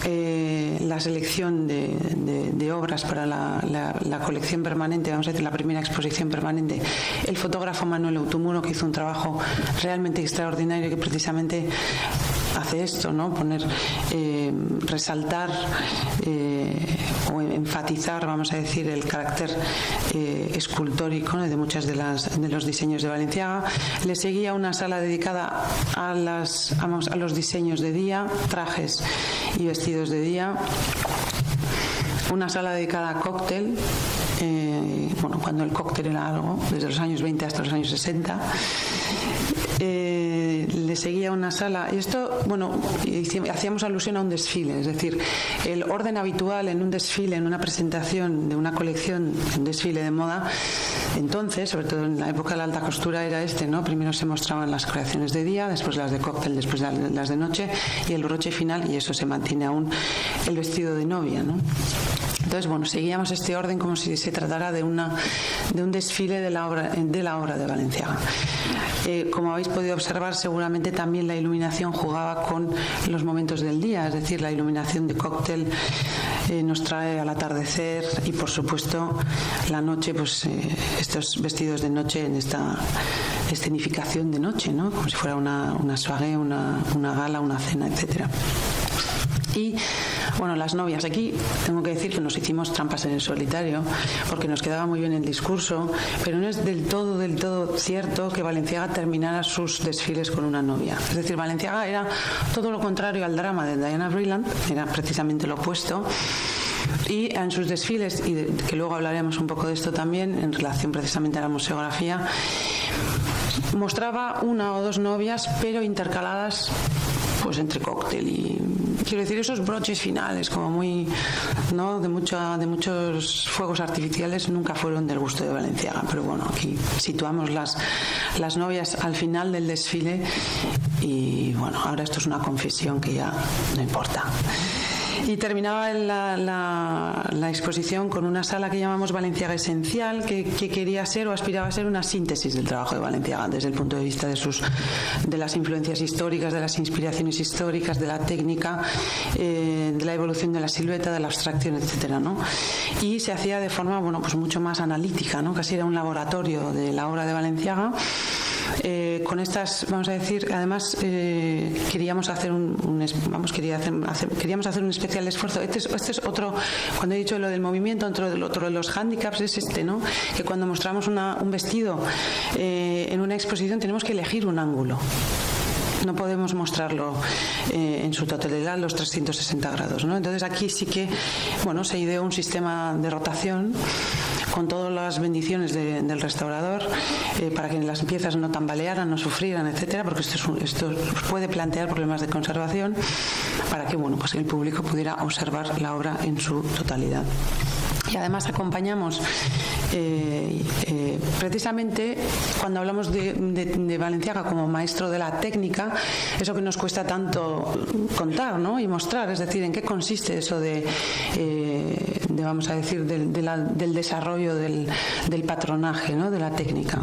la selección de obras para la colección permanente, vamos a decir, la primera exposición permanente, el fotógrafo Manuel Utumuro, que hizo un trabajo realmente extraordinario, que precisamente hace esto, ¿no? Resaltar o enfatizar, vamos a decir, el carácter escultórico, ¿no?, de muchos de los diseños de Balenciaga. Le seguía una sala dedicada a los diseños de día, trajes y vestidos de día, una sala dedicada a cóctel, cuando el cóctel era algo, desde los años 20 hasta los años 60. Le seguía una sala, y esto, hacíamos alusión a un desfile, es decir, el orden habitual en un desfile, en una presentación de una colección, un desfile de moda, entonces, sobre todo en la época de la alta costura, era ¿no? Primero se mostraban las creaciones de día, después las de cóctel, después las de noche, y el broche final, y eso se mantiene aún, el vestido de novia, ¿no? Entonces, seguíamos este orden como si se tratara de un desfile de la obra de Balenciaga. Como habéis podido observar, seguramente también la iluminación jugaba con los momentos del día, es decir, la iluminación de cóctel nos trae al atardecer, y por supuesto la noche, estos vestidos de noche en esta escenificación de noche, ¿no? Como si fuera una soirée, una gala, una cena, etcétera. Y las novias, aquí tengo que decir que nos hicimos trampas en el solitario, porque nos quedaba muy bien el discurso, pero no es del todo cierto que Balenciaga terminara sus desfiles con una novia. Es decir, Balenciaga era todo lo contrario al drama de Diana Vreeland, era precisamente lo opuesto. Y en sus desfiles, y que luego hablaremos un poco de esto también en relación precisamente a la museografía, mostraba una o dos novias, pero intercaladas entre cóctel y, quiero decir, esos broches finales como muy, ¿no?, de muchos fuegos artificiales, nunca fueron del gusto de Balenciaga. Pero aquí situamos las novias al final del desfile, y ahora esto es una confesión que ya no importa. Y terminaba la exposición con una sala que llamamos Balenciaga Esencial, que quería ser o aspiraba a ser una síntesis del trabajo de Balenciaga desde el punto de vista de las influencias históricas, de las inspiraciones históricas, de la técnica, de la evolución de la silueta, de la abstracción, etcétera, ¿no? Y se hacía de forma mucho más analítica, ¿no? Casi era un laboratorio de la obra de Balenciaga. Con estas, vamos a decir, además queríamos hacer queríamos hacer un especial esfuerzo. Este es otro, cuando he dicho lo del movimiento, otro de los hándicaps es ¿no? Que cuando mostramos un vestido en una exposición tenemos que elegir un ángulo. No podemos mostrarlo en su totalidad los 360 grados, ¿no? Entonces aquí sí que se ideó un sistema de rotación con todas las bendiciones del restaurador, para que las piezas no tambalearan, no sufrieran, etcétera, porque esto puede plantear problemas de conservación, para que el público pudiera observar la obra en su totalidad. Y además acompañamos precisamente cuando hablamos de Balenciaga como maestro de la técnica, eso que nos cuesta tanto contar, ¿no?, y mostrar, es decir, en qué consiste eso de vamos a decir, del desarrollo del patronaje, ¿no?, de la técnica.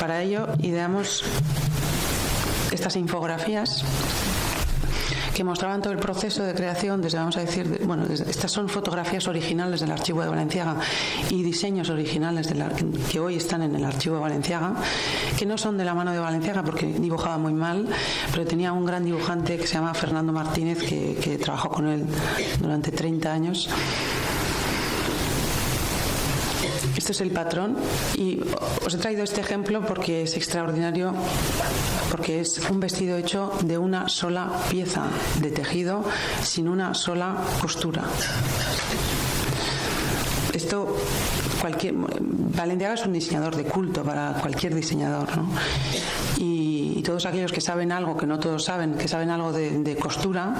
Para ello ideamos estas infografías que mostraban todo el proceso de creación desde, vamos a decir, estas son fotografías originales del archivo de Balenciaga y diseños originales que hoy están en el archivo de Balenciaga, que no son de la mano de Balenciaga porque dibujaba muy mal, pero tenía un gran dibujante que se llama Fernando Martínez, que trabajó con él durante 30 años. Esto es el patrón, y os he traído este ejemplo porque es extraordinario, porque es un vestido hecho de una sola pieza de tejido, sin una sola costura. esto Balenciaga es un diseñador de culto para cualquier diseñador, ¿no? Y todos aquellos que saben algo, que no todos saben, que saben algo de costura,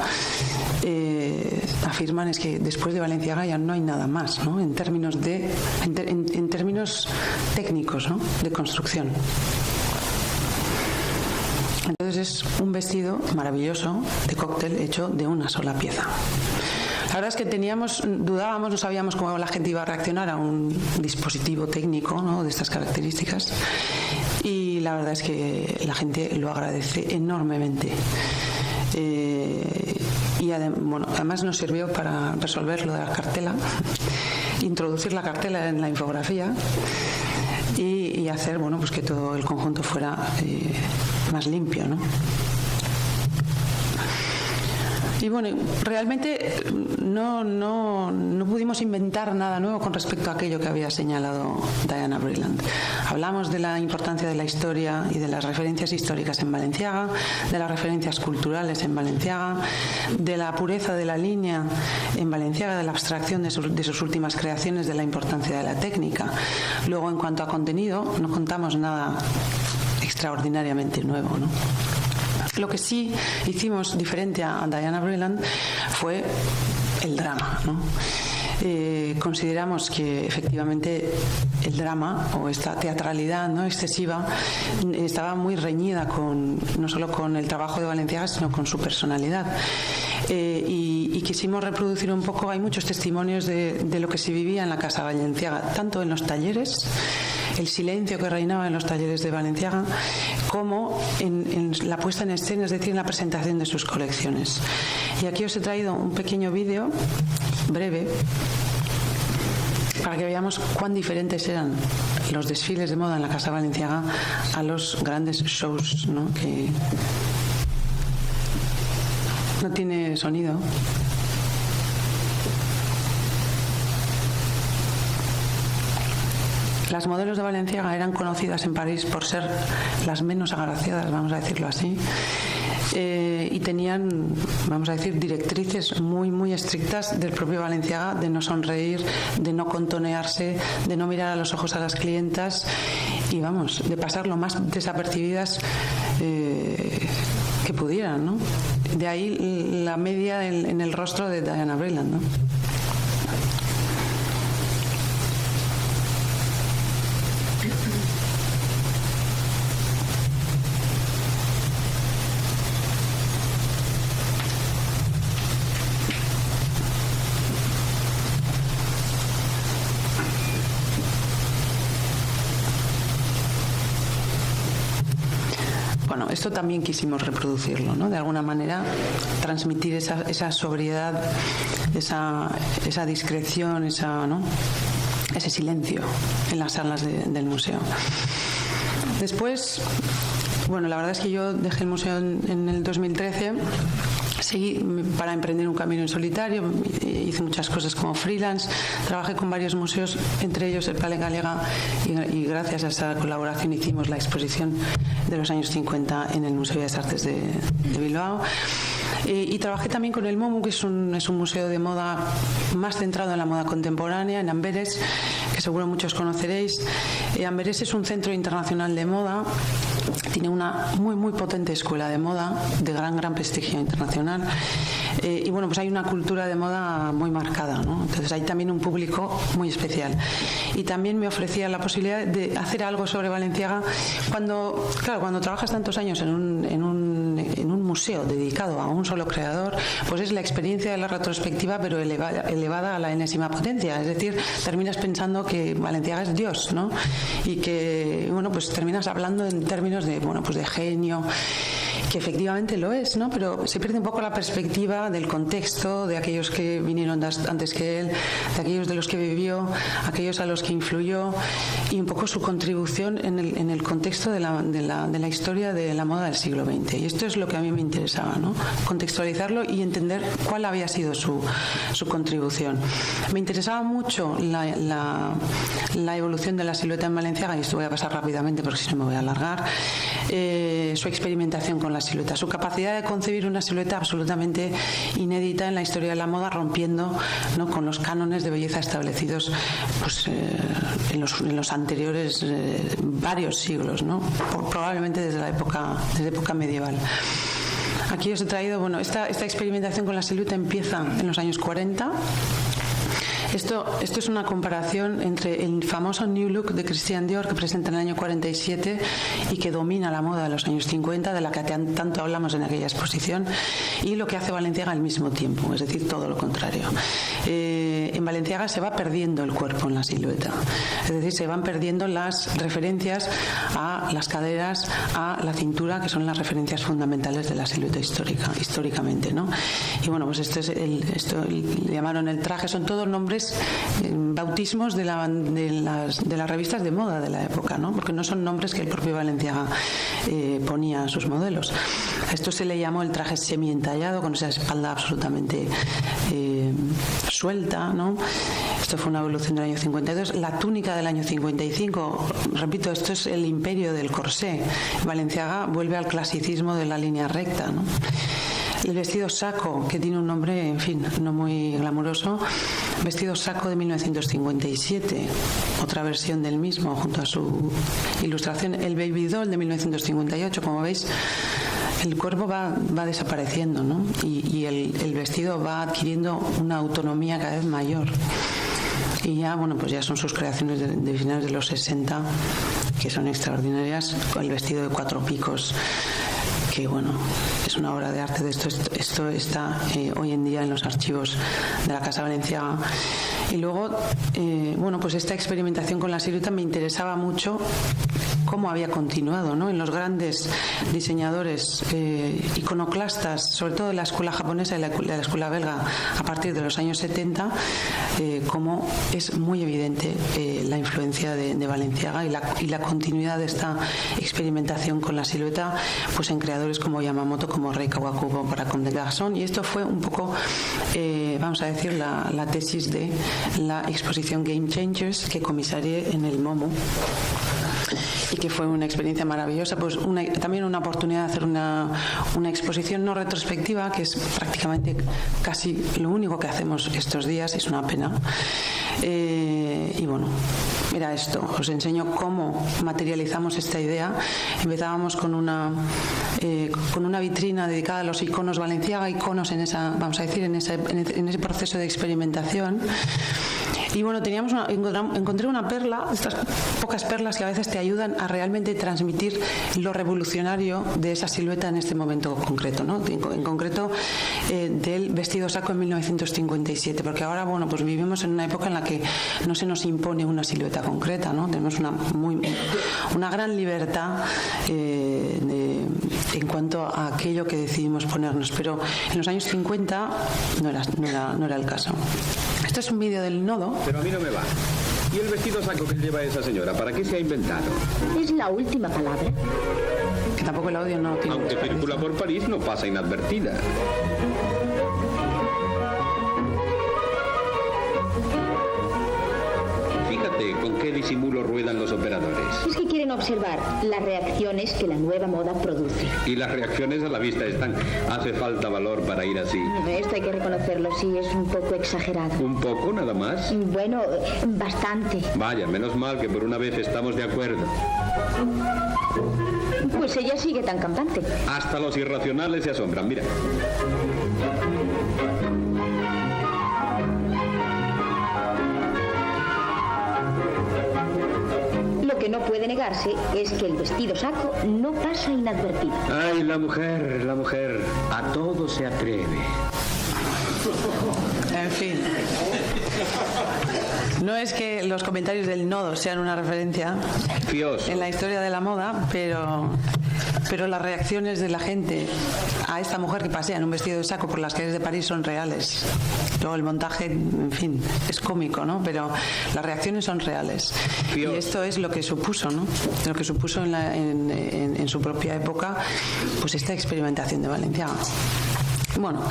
afirman es que después de Balenciaga ya no hay nada más, ¿no? En términos técnicos, ¿no? De construcción. Entonces es un vestido maravilloso de cóctel hecho de una sola pieza. La verdad es que dudábamos, no sabíamos cómo la gente iba a reaccionar a un dispositivo técnico, ¿no? De estas características, y la verdad es que la gente lo agradece enormemente. Y además nos sirvió para resolver lo de la cartela, introducir la cartela en la infografía y hacer pues que todo el conjunto fuera más limpio, ¿no? Y bueno, realmente no pudimos inventar nada nuevo con respecto a aquello que había señalado Diana Vreeland. Hablamos de la importancia de la historia y de las referencias históricas en Balenciaga, de las referencias culturales en Balenciaga, de la pureza de la línea en Balenciaga, de la abstracción de sus últimas creaciones, de la importancia de la técnica. Luego, en cuanto a contenido, no contamos nada extraordinariamente nuevo, ¿no? Lo que sí hicimos diferente a Diana Vreeland fue el drama, ¿no? Consideramos que efectivamente el drama o esta teatralidad, ¿no? excesiva estaba muy reñida no solo con el trabajo de Balenciaga, sino con su personalidad. Y quisimos reproducir un poco, hay muchos testimonios de lo que se vivía en la casa Balenciaga, tanto en los talleres, el silencio que reinaba en los talleres de Balenciaga, como en la puesta en escena, es decir, en la presentación de sus colecciones. Y aquí os he traído un pequeño vídeo breve para que veamos cuán diferentes eran los desfiles de moda en la casa Balenciaga a los grandes shows, ¿no? Que no tiene sonido. Las modelos de Balenciaga eran conocidas en París por ser las menos agraciadas, vamos a decirlo así, y tenían, vamos a decir, directrices muy, muy estrictas del propio Balenciaga de no sonreír, de no contonearse, de no mirar a los ojos a las clientas y, de pasar lo más desapercibidas que pudieran, ¿no? De ahí la media en el rostro de Diana Vreeland, ¿no? Esto también quisimos reproducirlo, ¿no? De alguna manera transmitir esa sobriedad, esa discreción, ese silencio en las salas del museo. Después, la verdad es que yo dejé el museo en el 2013. Seguí para emprender un camino en solitario, hice muchas cosas como freelance, trabajé con varios museos, entre ellos el Palais Galega, y gracias a esa colaboración hicimos la exposición de los años 50 en el Museo de Bellas Artes de Bilbao. Y trabajé también con el MOMU, que es un museo de moda más centrado en la moda contemporánea, en Amberes, que seguro muchos conoceréis. Amberes es un centro internacional de moda, tiene una muy, muy potente escuela de moda de gran prestigio internacional. Y pues hay una cultura de moda muy marcada, ¿no? Entonces hay también un público muy especial. Y también me ofrecía la posibilidad de hacer algo sobre Balenciaga cuando trabajas tantos años en un museo dedicado a un solo creador, pues es la experiencia de la retrospectiva, pero elevada a la enésima potencia. Es decir, terminas pensando que Balenciaga es Dios, ¿no? Y que, pues terminas hablando en términos de genio, que efectivamente lo es, ¿no? Pero se pierde un poco la perspectiva del contexto, de aquellos que vinieron antes que él, de aquellos de los que vivió, aquellos a los que influyó, y un poco su contribución en el contexto de la historia de la moda del siglo XX. Y esto es lo que a mí me interesaba, ¿no? Contextualizarlo y entender cuál había sido su contribución. Me interesaba mucho la evolución de la silueta en Balenciaga, y esto voy a pasar rápidamente porque si no me voy a alargar, su experimentación con la silueta. Su capacidad de concebir una silueta absolutamente inédita en la historia de la moda, rompiendo, ¿no?, con los cánones de belleza establecidos pues, en los anteriores varios siglos, ¿no? Probablemente desde época medieval. Aquí os he traído, bueno, esta experimentación con la silueta empieza en los años 40. Esto es una comparación entre el famoso New Look de Christian Dior, que presenta en el año 47 y que domina la moda de los años 50, de la que tanto hablamos en aquella exposición, y lo que hace Balenciaga al mismo tiempo, es decir, todo lo contrario. En Balenciaga se va perdiendo el cuerpo en la silueta, es decir, se van perdiendo las referencias a las caderas, a la cintura, que son las referencias fundamentales de la silueta históricamente, ¿no? Y bueno, pues esto le llamaron el traje, son todos nombres, bautismos de las revistas de moda de la época, ¿no? Porque no son nombres que el propio Balenciaga ponía a sus modelos. A esto se le llamó el traje semi-entallado, con esa espalda absolutamente suelta, ¿no? Esto fue una evolución del año 52. La túnica del año 55, repito, esto es el imperio del corsé. Balenciaga vuelve al clasicismo de la línea recta, ¿no? El vestido saco, que tiene un nombre, en fin, no muy glamuroso, vestido saco de 1957, otra versión del mismo junto a su ilustración. El Baby Doll de 1958, como veis, el cuerpo va desapareciendo, ¿no? Y el vestido va adquiriendo una autonomía cada vez mayor. Y ya, bueno, pues ya son sus creaciones de finales de los 60, que son extraordinarias, con el vestido de 4 picos, que bueno, es una obra de arte. Esto está hoy en día en los archivos de la Casa Balenciaga. Y luego, bueno, pues esta experimentación con la silueta me interesaba mucho cómo había continuado, ¿no? En los grandes diseñadores iconoclastas, sobre todo de la escuela japonesa y de la escuela belga, a partir de los años 70, cómo es muy evidente la influencia de Balenciaga y la continuidad de esta experimentación con la silueta, pues en creadores como Yamamoto, como Rei Kawakubo para Comme des Garçons. Y esto fue un poco, vamos a decir, la tesis de la exposición Game Changers que comisarié en el MoMA, y que fue una experiencia maravillosa, pues también una oportunidad de hacer una exposición no retrospectiva, que es prácticamente casi lo único que hacemos estos días, es una pena. Y bueno, era esto, os enseño cómo materializamos esta idea. Empezábamos con una vitrina dedicada a los iconos Balenciaga, iconos en esa, vamos a decir, en ese proceso de experimentación. Y bueno, encontré una perla, estas pocas perlas que a veces te ayudan a realmente transmitir lo revolucionario de esa silueta en este momento concreto, ¿no? En concreto del vestido saco en 1957, porque ahora, bueno, pues vivimos en una época en la que no se nos impone una silueta concreta, ¿no? Tenemos una gran libertad en cuanto a aquello que decidimos ponernos, pero en los años 50 no era el caso. Esto es un vídeo del nodo. Pero a mí no me va. ¿Y el vestido saco que lleva esa señora? ¿Para qué se ha inventado? Es la última palabra. Que tampoco el audio no tiene. Aunque circula por París, no pasa inadvertida. Fíjate con qué disimulo ruedan los operadores. Es que quieren observar las reacciones que la nueva moda produce. Y las reacciones a la vista están. Hace falta valor para ir así. Esto hay que reconocerlo, sí, es un poco exagerado. ¿Un poco, nada más? Bueno, bastante. Vaya, menos mal que por una vez estamos de acuerdo. Pues ella sigue tan campante. Hasta los irracionales se asombran, mira. Lo que no puede negarse es que el vestido saco no pasa inadvertido. Ay, la mujer, a todo se atreve. En fin. No es que los comentarios del nodo sean una referencia Fioso. en la historia de la moda, pero las reacciones de la gente a esta mujer que pasea en un vestido de saco por las calles de París son reales. Luego el montaje, en fin, es cómico, ¿no? Pero las reacciones son reales. Fioso. Y esto es lo que supuso, ¿no? Lo que supuso en su propia época, pues esta experimentación de Balenciaga. Bueno,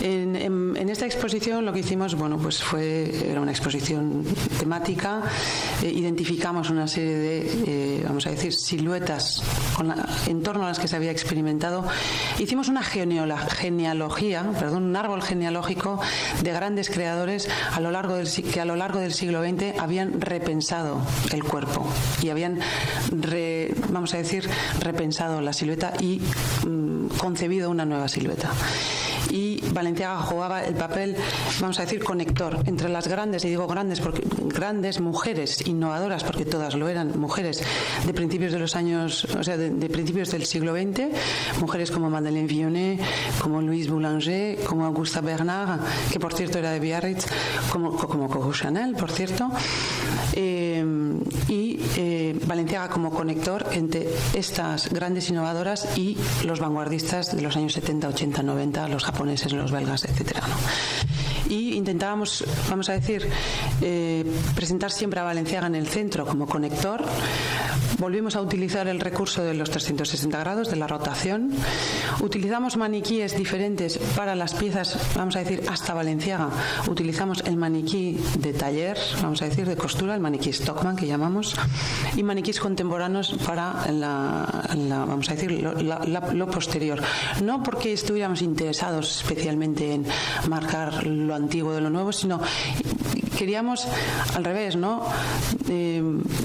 en esta exposición lo que hicimos, bueno, pues era una exposición temática. Identificamos una serie de, vamos a decir, siluetas en torno a las que se había experimentado. Hicimos una genealogía, un árbol genealógico de grandes creadores que a lo largo del siglo XX habían repensado el cuerpo y habían, vamos a decir, repensado la silueta y concebido una nueva silueta. Y Balenciaga jugaba el papel, vamos a decir, conector entre las grandes, y digo grandes porque grandes mujeres innovadoras, porque todas lo eran, mujeres de principios de los años, o sea, de principios del siglo XX, mujeres como Madeleine Vionnet, como Louise Boulanger, como Augusta Bernard, que por cierto era de Biarritz, como Coco Chanel, por cierto, y Balenciaga como conector entre estas grandes innovadoras y los vanguardistas de los años 70, 80, 90, los japoneses, los belgas, etcétera, ¿no? Y intentábamos, vamos a decir, presentar siempre a Balenciaga en el centro como conector. Volvimos a utilizar el recurso de los 360 grados, de la rotación. Utilizamos maniquíes diferentes para las piezas, vamos a decir, hasta Balenciaga. Utilizamos el maniquí de taller, vamos a decir, de costura, el maniquí Stockman, que llamamos, y maniquís contemporáneos para vamos a decir, lo posterior. No porque estuviéramos interesados especialmente en marcar lo antiguo de lo nuevo, sino queríamos al revés, ¿no?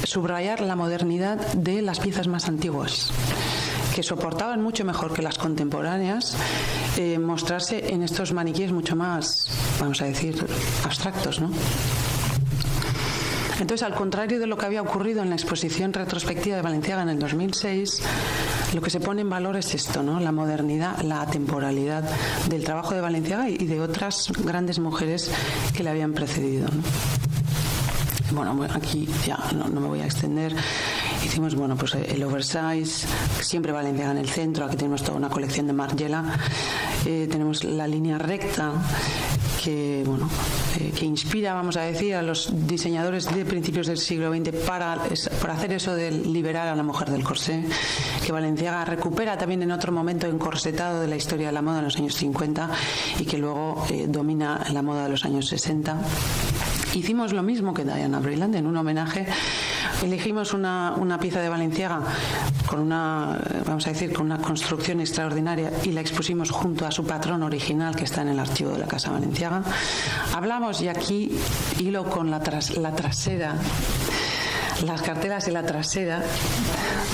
Subrayar la modernidad de las piezas más antiguas, que soportaban mucho mejor que las contemporáneas mostrarse en estos maniquíes mucho más, vamos a decir, abstractos, ¿no? Entonces, al contrario de lo que había ocurrido en la exposición retrospectiva de Balenciaga en el 2006, lo que se pone en valor es esto, ¿no? La modernidad, la atemporalidad del trabajo de Balenciaga y de otras grandes mujeres que le habían precedido, ¿no? Bueno, aquí ya no me voy a extender. Hicimos, bueno, pues el oversize, siempre Balenciaga en el centro. Aquí tenemos toda una colección de Margiela. Tenemos la línea recta que, bueno, que inspira, vamos a decir, a los diseñadores de principios del siglo XX para hacer eso de liberar a la mujer del corsé, que Balenciaga recupera también en otro momento encorsetado de la historia de la moda en los años 50 y que luego domina la moda de los años 60. Hicimos lo mismo que Diana Vreeland en un homenaje. Elegimos una pieza de Balenciaga con una construcción extraordinaria y la expusimos junto a su patrón original que está en el archivo de la Casa Balenciaga. Hablamos, y aquí hilo con la trasera, las cartelas y la trasera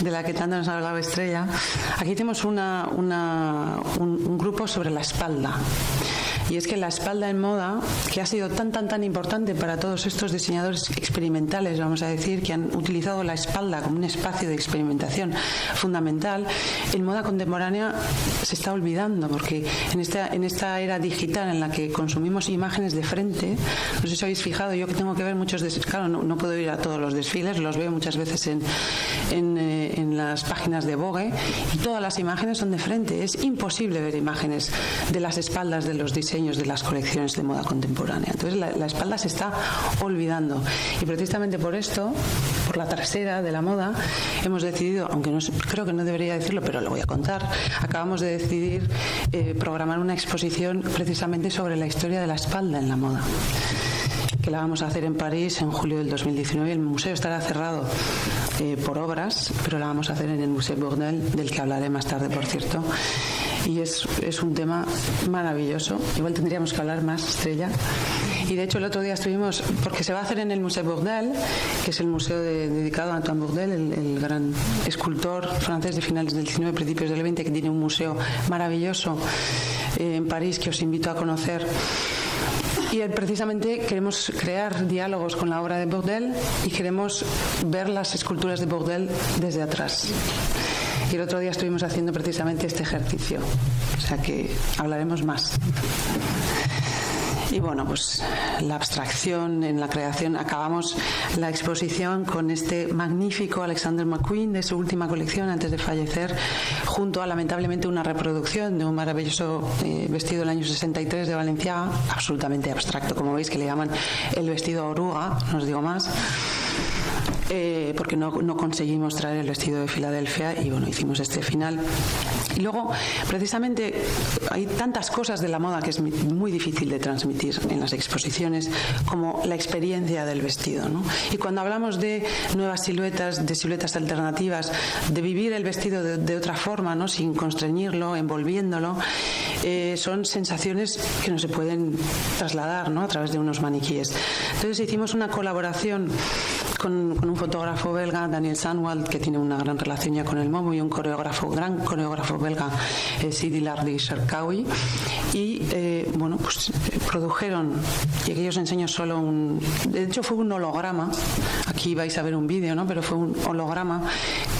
de la que tanto nos ha hablado Estrella. Aquí tenemos un grupo sobre la espalda. Y es que la espalda en moda, que ha sido tan importante para todos estos diseñadores experimentales, vamos a decir, que han utilizado la espalda como un espacio de experimentación fundamental, en moda contemporánea se está olvidando, porque en esta era digital en la que consumimos imágenes de frente, no sé si os habéis fijado, yo que tengo que ver muchos desfiles, claro, no puedo ir a todos los desfiles, los veo muchas veces en las páginas de Vogue, y todas las imágenes son de frente. Es imposible ver imágenes de las espaldas de los diseños de las colecciones de moda contemporánea. Entonces la espalda se está olvidando, y precisamente por esto, por la trasera de la moda, hemos decidido, aunque creo que no debería decirlo, pero lo voy a contar, acabamos de decidir programar una exposición precisamente sobre la historia de la espalda en la moda, que la vamos a hacer en París en julio del 2019. El museo estará cerrado por obras, pero la vamos a hacer en el Musée Bourdelle, del que hablaré más tarde, por cierto. Y es un tema maravilloso. Igual tendríamos que hablar más, Estrella. Y de hecho el otro día estuvimos, porque se va a hacer en el Musée Bourdelle, que es el museo dedicado a Antoine Bourdelle, el gran escultor francés de finales del 19 y principios del 20, que tiene un museo maravilloso en París que os invito a conocer. Y precisamente queremos crear diálogos con la obra de Bourdelle y queremos ver las esculturas de Bourdelle desde atrás. Y el otro día estuvimos haciendo precisamente este ejercicio. O sea que hablaremos más. Y bueno, pues la abstracción en la creación. Acabamos la exposición con este magnífico Alexander McQueen de su última colección antes de fallecer, junto a lamentablemente una reproducción de un maravilloso vestido del año 63 de Balenciaga, absolutamente abstracto, como veis, que le llaman el vestido oruga, no os digo más. porque no conseguimos traer el vestido de Filadelfia y bueno, hicimos este final. Y luego, precisamente, hay tantas cosas de la moda que es muy difícil de transmitir en las exposiciones, como la experiencia del vestido, ¿no? Y cuando hablamos de nuevas siluetas, de siluetas alternativas, de vivir el vestido de otra forma, ¿no? Sin constreñirlo, envolviéndolo, son sensaciones que no se pueden trasladar, ¿no? A través de unos maniquíes. Entonces hicimos una colaboración con un fotógrafo belga, Daniel Sandwald, que tiene una gran relación ya con el MoMU, y un gran coreógrafo belga, Sidi Lardi Sherkawi, y bueno, pues produjeron, y aquí os enseño solo de hecho fue un holograma, aquí vais a ver un vídeo, ¿no? Pero fue un holograma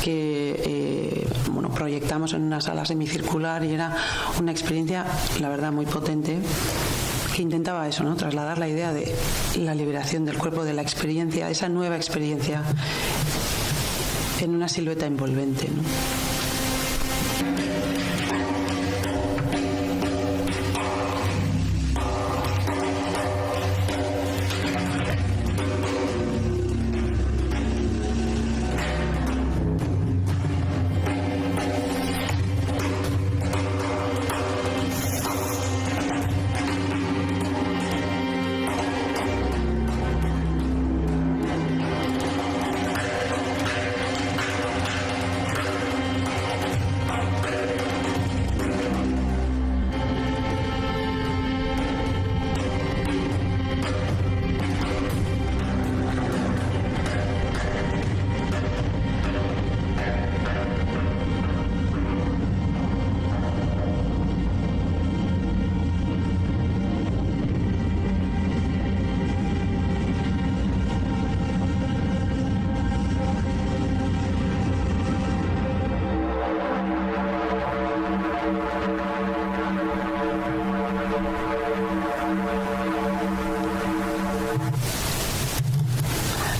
que bueno, proyectamos en una sala semicircular y era una experiencia, la verdad, muy potente, que intentaba eso, ¿no? Trasladar la idea de la liberación del cuerpo, de la experiencia, esa nueva experiencia en una silueta envolvente, ¿no?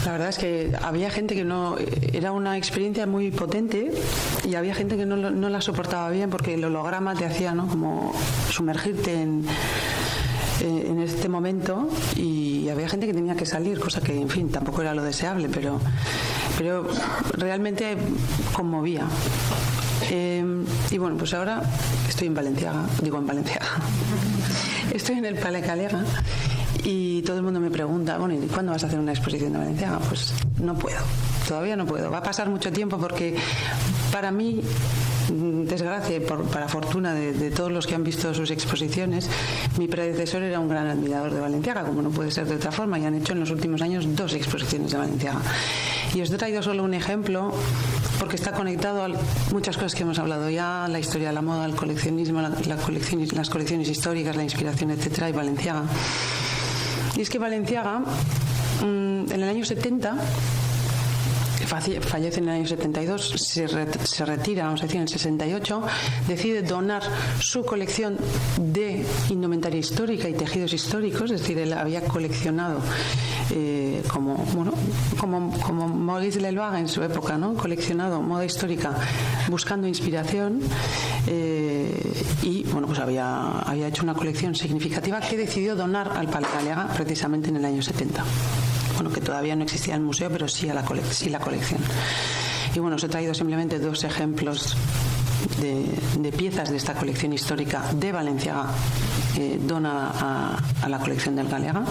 La verdad es que había gente que no, era una experiencia muy potente, y había gente que no la soportaba bien, porque el holograma te hacía, ¿no?, como sumergirte en este momento, y había gente que tenía que salir, cosa que, en fin, tampoco era lo deseable, pero realmente conmovía. Y bueno, pues ahora estoy en Valenciaga, estoy en el Palais Calega, y todo el mundo me pregunta, bueno, ¿y cuándo vas a hacer una exposición de Valenciaga? Pues no puedo, todavía no puedo. Va a pasar mucho tiempo, porque para mí, desgracia y para fortuna de todos los que han visto sus exposiciones, mi predecesor era un gran admirador de Valenciaga, como no puede ser de otra forma, y han hecho en los últimos años 2 exposiciones de Valenciaga. Y os he traído solo un ejemplo, porque está conectado a muchas cosas que hemos hablado ya: la historia de la moda, el coleccionismo, las colecciones históricas, la inspiración, etcétera, y Valenciaga. Y es que Valenciaga, en el año 70, fallece en el año 72, se retira, vamos a decir, en el 68, decide donar su colección de indumentaria histórica y tejidos históricos. Es decir, él había coleccionado como Maurice Lelbach en su época, ¿no?, coleccionado moda histórica buscando inspiración, y bueno, pues había hecho una colección significativa que decidió donar al Palais Calega precisamente en el año 70. Bueno, que todavía no existía el museo, pero sí la colección. Y bueno, os he traído simplemente 2 ejemplos de piezas de esta colección histórica de Valenciaga, donada a la colección del Calega.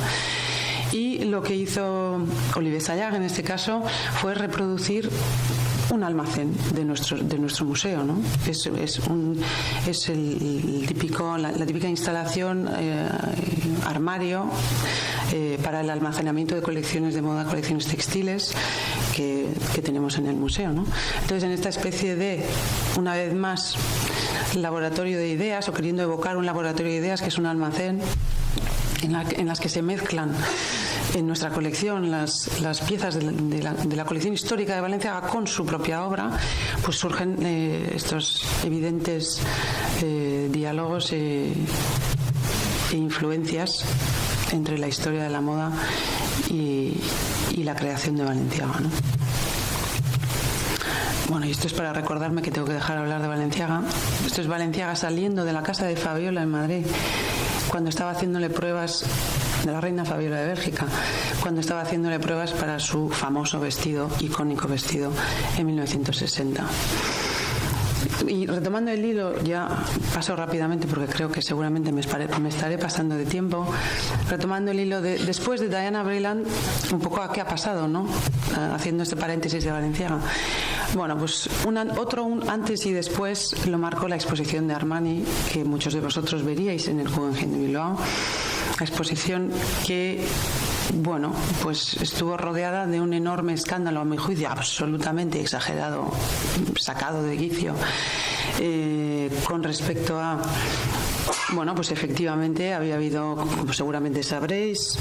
Y lo que hizo Olivier Sayag en este caso fue reproducir un almacén de nuestro museo, ¿no? Es la típica instalación, armario, para el almacenamiento de colecciones de moda, colecciones textiles que tenemos en el museo, ¿no? Entonces, en esta especie de, una vez más, laboratorio de ideas, o queriendo evocar un laboratorio de ideas, que es un almacén en las que se mezclan en nuestra colección las piezas de la colección histórica de Valenciaga con su propia obra, pues surgen estos evidentes diálogos e influencias entre la historia de la moda y la creación de Valenciaga, ¿no? Bueno, y esto es para recordarme que tengo que dejar hablar de Valenciaga. Esto es Valenciaga saliendo de la casa de Fabiola en Madrid, cuando estaba haciéndole pruebas de la reina Fabiola de Bélgica, cuando estaba haciéndole pruebas para su famoso vestido, icónico vestido, en 1960. Y retomando el hilo, ya paso rápidamente porque creo que seguramente me estaré pasando de tiempo. Retomando el hilo, después de Diana Vreeland, un poco a qué ha pasado, ¿no? Haciendo este paréntesis de Balenciaga. Bueno, pues un antes y después lo marcó la exposición de Armani, que muchos de vosotros veríais en el Guggenheim de Bilbao. La exposición que, bueno, pues estuvo rodeada de un enorme escándalo, a mi juicio, absolutamente exagerado, sacado de quicio, con respecto a... Bueno, pues efectivamente había habido, como seguramente sabréis,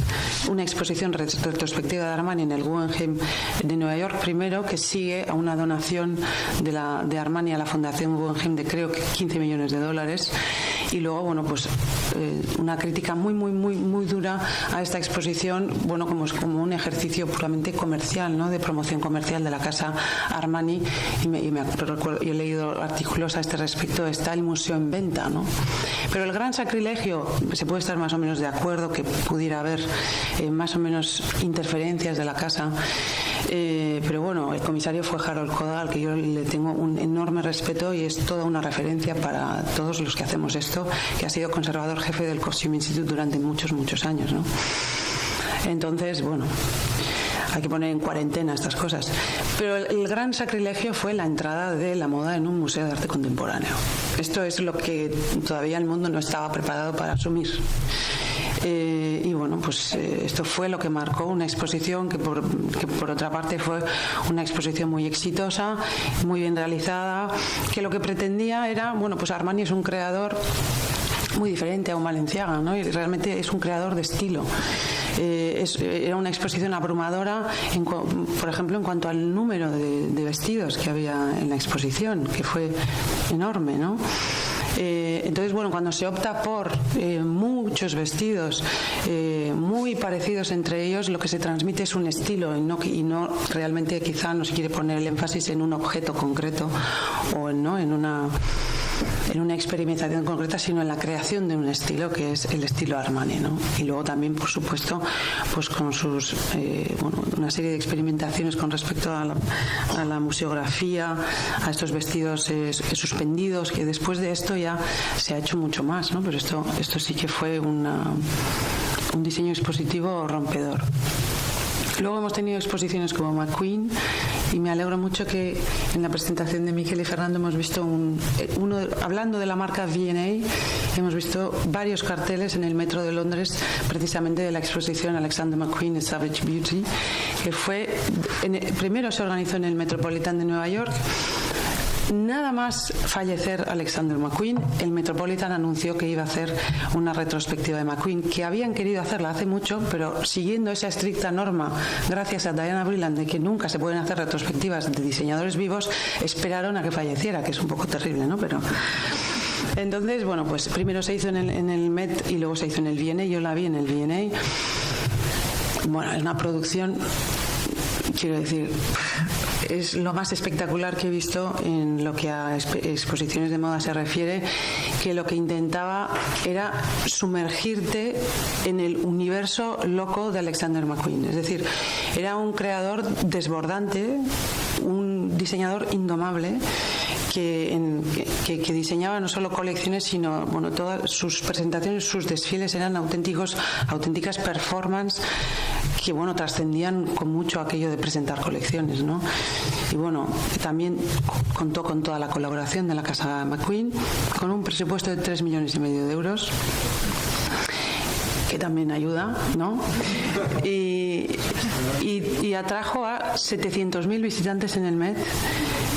una exposición retrospectiva de Armani en el Guggenheim de Nueva York, primero, que sigue a una donación de Armani a la Fundación Guggenheim de creo que $15 millones, y luego, bueno, pues una crítica muy dura a esta exposición, bueno, como un ejercicio puramente comercial, ¿no? De promoción comercial de la casa Armani, y he leído artículos a este respecto. Está el museo en venta, ¿no? Pero el gran sacrilegio, se puede estar más o menos de acuerdo que pudiera haber más o menos interferencias de la casa, pero bueno, el comisario fue Harold Kodal, que yo le tengo un enorme respeto y es toda una referencia para todos los que hacemos esto, que ha sido conservador jefe del Costume Institute durante muchos años, ¿no? Entonces, bueno, hay que poner en cuarentena estas cosas. Pero el gran sacrilegio fue la entrada de la moda en un museo de arte contemporáneo. Esto es lo que todavía el mundo no estaba preparado para asumir. Y bueno, pues esto fue lo que marcó una exposición que por otra parte fue una exposición muy exitosa, muy bien realizada, que lo que pretendía era, bueno, pues Armani es un creador muy diferente a un Balenciaga, ¿no? Y realmente es un creador de estilo. Era una exposición abrumadora, por ejemplo, en cuanto al número de vestidos que había en la exposición, que fue enorme, ¿no? Entonces, bueno, cuando se opta por muchos vestidos muy parecidos entre ellos, lo que se transmite es un estilo y no realmente, quizá no se quiere poner el énfasis en un objeto concreto o en una experimentación concreta, sino en la creación de un estilo que es el estilo Armani, ¿no? Y luego también, por supuesto, pues con sus una serie de experimentaciones con respecto a la museografía, a estos vestidos suspendidos, que después de esto ya se ha hecho mucho más, ¿no? Pero esto sí que fue un diseño expositivo rompedor. Luego hemos tenido exposiciones como McQueen, y me alegro mucho que en la presentación de Miquel y Fernando hemos visto hablando de la marca V&A, hemos visto varios carteles en el metro de Londres precisamente de la exposición Alexander McQueen de Savage Beauty, que primero se organizó en el Metropolitan de Nueva York. Nada más fallecer Alexander McQueen, el Metropolitan anunció que iba a hacer una retrospectiva de McQueen, que habían querido hacerla hace mucho, pero siguiendo esa estricta norma, gracias a Diana Vreeland, de que nunca se pueden hacer retrospectivas de diseñadores vivos, esperaron a que falleciera, que es un poco terrible, ¿no? Pero entonces, bueno, pues primero se hizo en el Met y luego se hizo en el V&A. Yo la vi en el V&A. Bueno, es una producción, quiero decir, es lo más espectacular que he visto en lo que a exposiciones de moda se refiere, que lo que intentaba era sumergirte en el universo loco de Alexander McQueen. Es decir, era un creador desbordante, un diseñador indomable, que diseñaba no solo colecciones, sino, bueno, todas sus presentaciones, sus desfiles eran auténticas performances que, bueno, trascendían con mucho aquello de presentar colecciones, ¿no? Y bueno, también contó con toda la colaboración de la casa McQueen, con un presupuesto de 3,5 millones de €, que también ayuda, ¿no? Y atrajo a 700.000 visitantes en el Met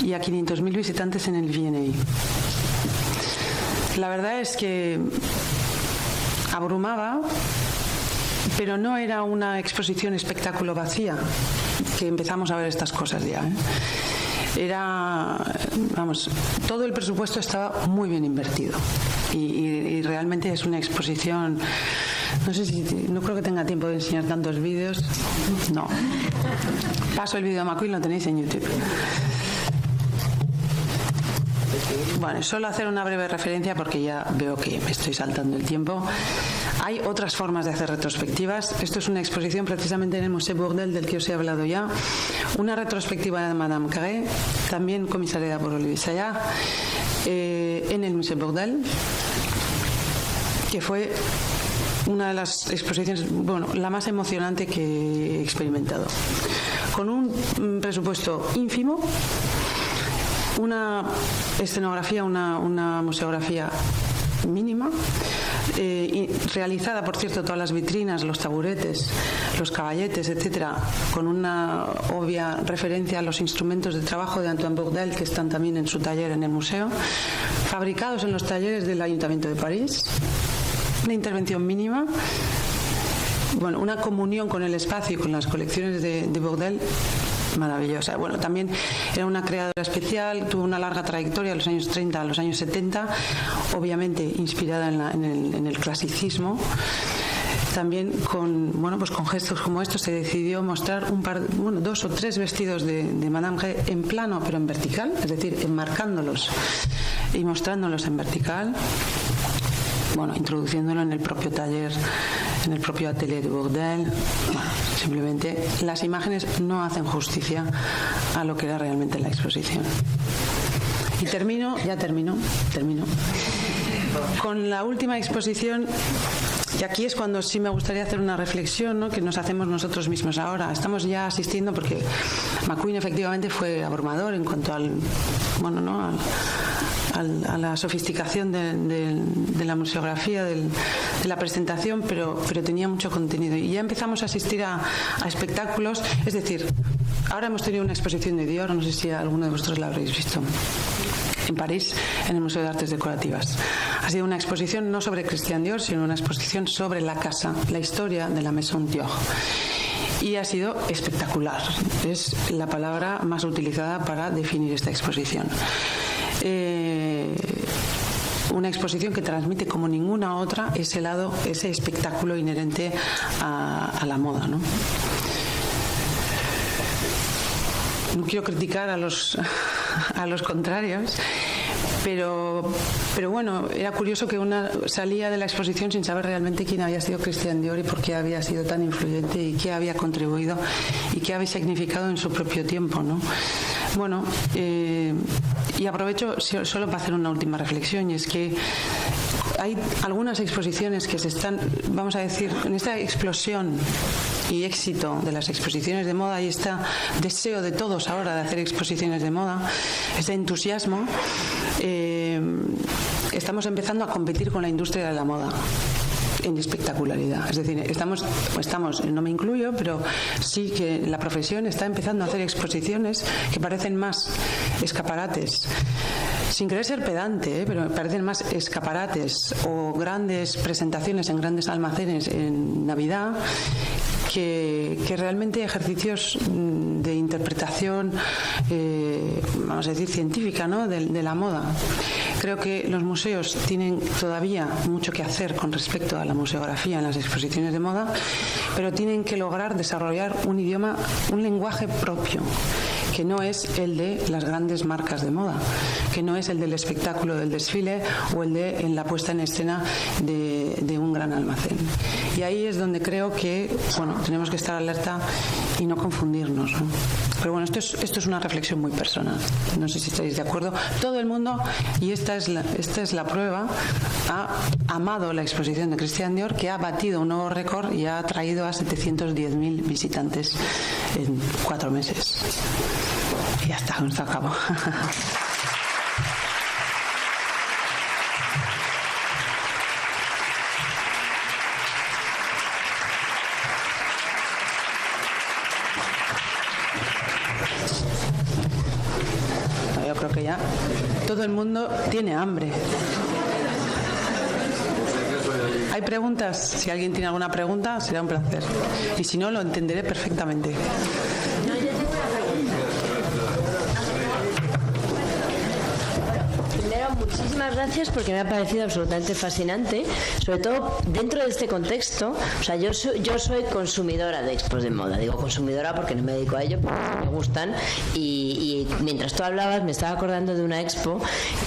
y a 500.000 visitantes en el V&A. La verdad es que abrumaba, pero no era una exposición espectáculo vacía, que empezamos a ver estas cosas ya, ¿eh? Todo el presupuesto estaba muy bien invertido y realmente es una exposición. No creo que tenga tiempo de enseñar tantos vídeos. No. Paso el vídeo de McQueen, lo tenéis en YouTube. Bueno, solo hacer una breve referencia porque ya veo que me estoy saltando el tiempo. Hay otras formas de hacer retrospectivas. Esto es una exposición precisamente en el Musée Bourdelle del que os he hablado ya. Una retrospectiva de Madame Carré, también comisariada por Olivier Sayard, en el Musée Bourdelle, que fue una de las exposiciones, bueno, la más emocionante que he experimentado. Con un presupuesto ínfimo, una escenografía, una museografía mínima, realizada, por cierto, todas las vitrinas, los taburetes, los caballetes, etcétera, con una obvia referencia a los instrumentos de trabajo de Antoine Bourdelle, que están también en su taller en el museo, fabricados en los talleres del Ayuntamiento de París. Una intervención mínima, bueno, una comunión con el espacio y con las colecciones de Bourdelle maravillosa. Bueno, también era una creadora especial, tuvo una larga trayectoria de los años 30 a los años 70, obviamente inspirada en el clasicismo. También con gestos como estos se decidió mostrar dos o tres vestidos de Madame G en plano, pero en vertical, es decir, enmarcándolos y mostrándolos en vertical. Bueno, introduciéndolo en el propio taller, en el propio atelier de Bourdelle. Bueno, simplemente las imágenes no hacen justicia a lo que era realmente la exposición. Y termino con la última exposición. Y aquí es cuando sí me gustaría hacer una reflexión, ¿no?, que nos hacemos nosotros mismos ahora. Estamos ya asistiendo, porque McQueen efectivamente fue abrumador en cuanto a la sofisticación de la museografía, de la presentación, pero tenía mucho contenido. Y ya empezamos a asistir a espectáculos. Es decir, ahora hemos tenido una exposición de Dior, no sé si alguno de vosotros la habréis visto, en París, en el Museo de Artes Decorativas. Ha sido una exposición no sobre Christian Dior, sino una exposición sobre la casa, la historia de la Maison Dior. Y ha sido espectacular. Es la palabra más utilizada para definir esta exposición. Una exposición que transmite como ninguna otra ese espectáculo inherente a la moda, ¿no? No quiero criticar a los contrarios, pero bueno, era curioso que una salía de la exposición sin saber realmente quién había sido Christian Dior y por qué había sido tan influyente y qué había contribuido y qué había significado en su propio tiempo, ¿no? Bueno, y aprovecho solo para hacer una última reflexión, y es que hay algunas exposiciones que se están, vamos a decir, en esta explosión y éxito de las exposiciones de moda y este deseo de todos ahora de hacer exposiciones de moda, este entusiasmo, estamos empezando a competir con la industria de la moda en espectacularidad. Es decir, estamos, no me incluyo, pero sí que la profesión está empezando a hacer exposiciones que parecen más escaparates, sin querer ser pedante, pero parecen más escaparates o grandes presentaciones en grandes almacenes en Navidad que realmente ejercicios de interpretación, vamos a decir, científica, ¿no?, de la moda. Creo que los museos tienen todavía mucho que hacer con respecto a la museografía en las exposiciones de moda, pero tienen que lograr desarrollar un idioma, un lenguaje propio, que no es el de las grandes marcas de moda, que no es el del espectáculo del desfile o el de en la puesta en escena de un gran almacén. Y ahí es donde creo que, bueno, tenemos que estar alerta y no confundirnos, ¿no? Pero bueno, esto es una reflexión muy personal. No sé si estáis de acuerdo. Todo el mundo, y esta es la prueba, ha amado la exposición de Christian Dior, que ha batido un nuevo récord y ha traído a 710.000 visitantes en 4 meses. Y ya está, se acabó. Yo creo que ya todo el mundo tiene hambre. ¿Hay preguntas? Si alguien tiene alguna pregunta, será un placer. Y si no, lo entenderé perfectamente. Primero muchísimas gracias porque me ha parecido absolutamente fascinante, sobre todo dentro de este contexto. O sea, yo soy consumidora de expos de moda, digo consumidora porque no me dedico a ello, porque me gustan, y mientras tú hablabas me estaba acordando de una expo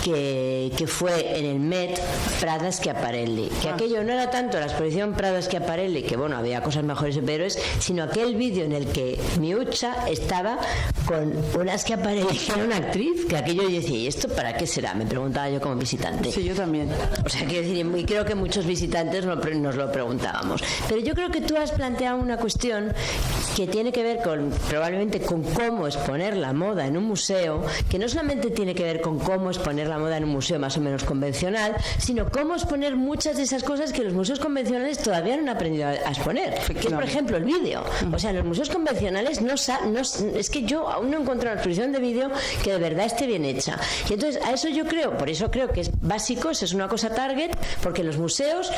que fue en el Met Prada Schiaparelli, que aquello no era tanto la exposición Prada Schiaparelli, que bueno, había cosas mejores y peores, sino aquel vídeo en el que Miuccia estaba con una Schiaparelli que era una actriz, que aquello yo decía, ¿y esto para qué será? Me preguntaba yo como visitante. Sí, yo también. O sea, quiero decir, y creo que muchos visitantes nos lo preguntábamos. Pero yo creo que tú has planteado una cuestión que tiene que ver probablemente con cómo exponer la moda en un museo, que no solamente tiene que ver con cómo exponer la moda en un museo más o menos convencional, sino cómo exponer muchas de esas cosas que los museos convencionales todavía no han aprendido a exponer, que es, por ejemplo, el vídeo. O sea, los museos convencionales es que yo aún no he encontrado una exposición de vídeo que de verdad esté bien hecha. Y entonces, a eso yo creo, por eso creo que es básico, eso es una cosa target, porque los museos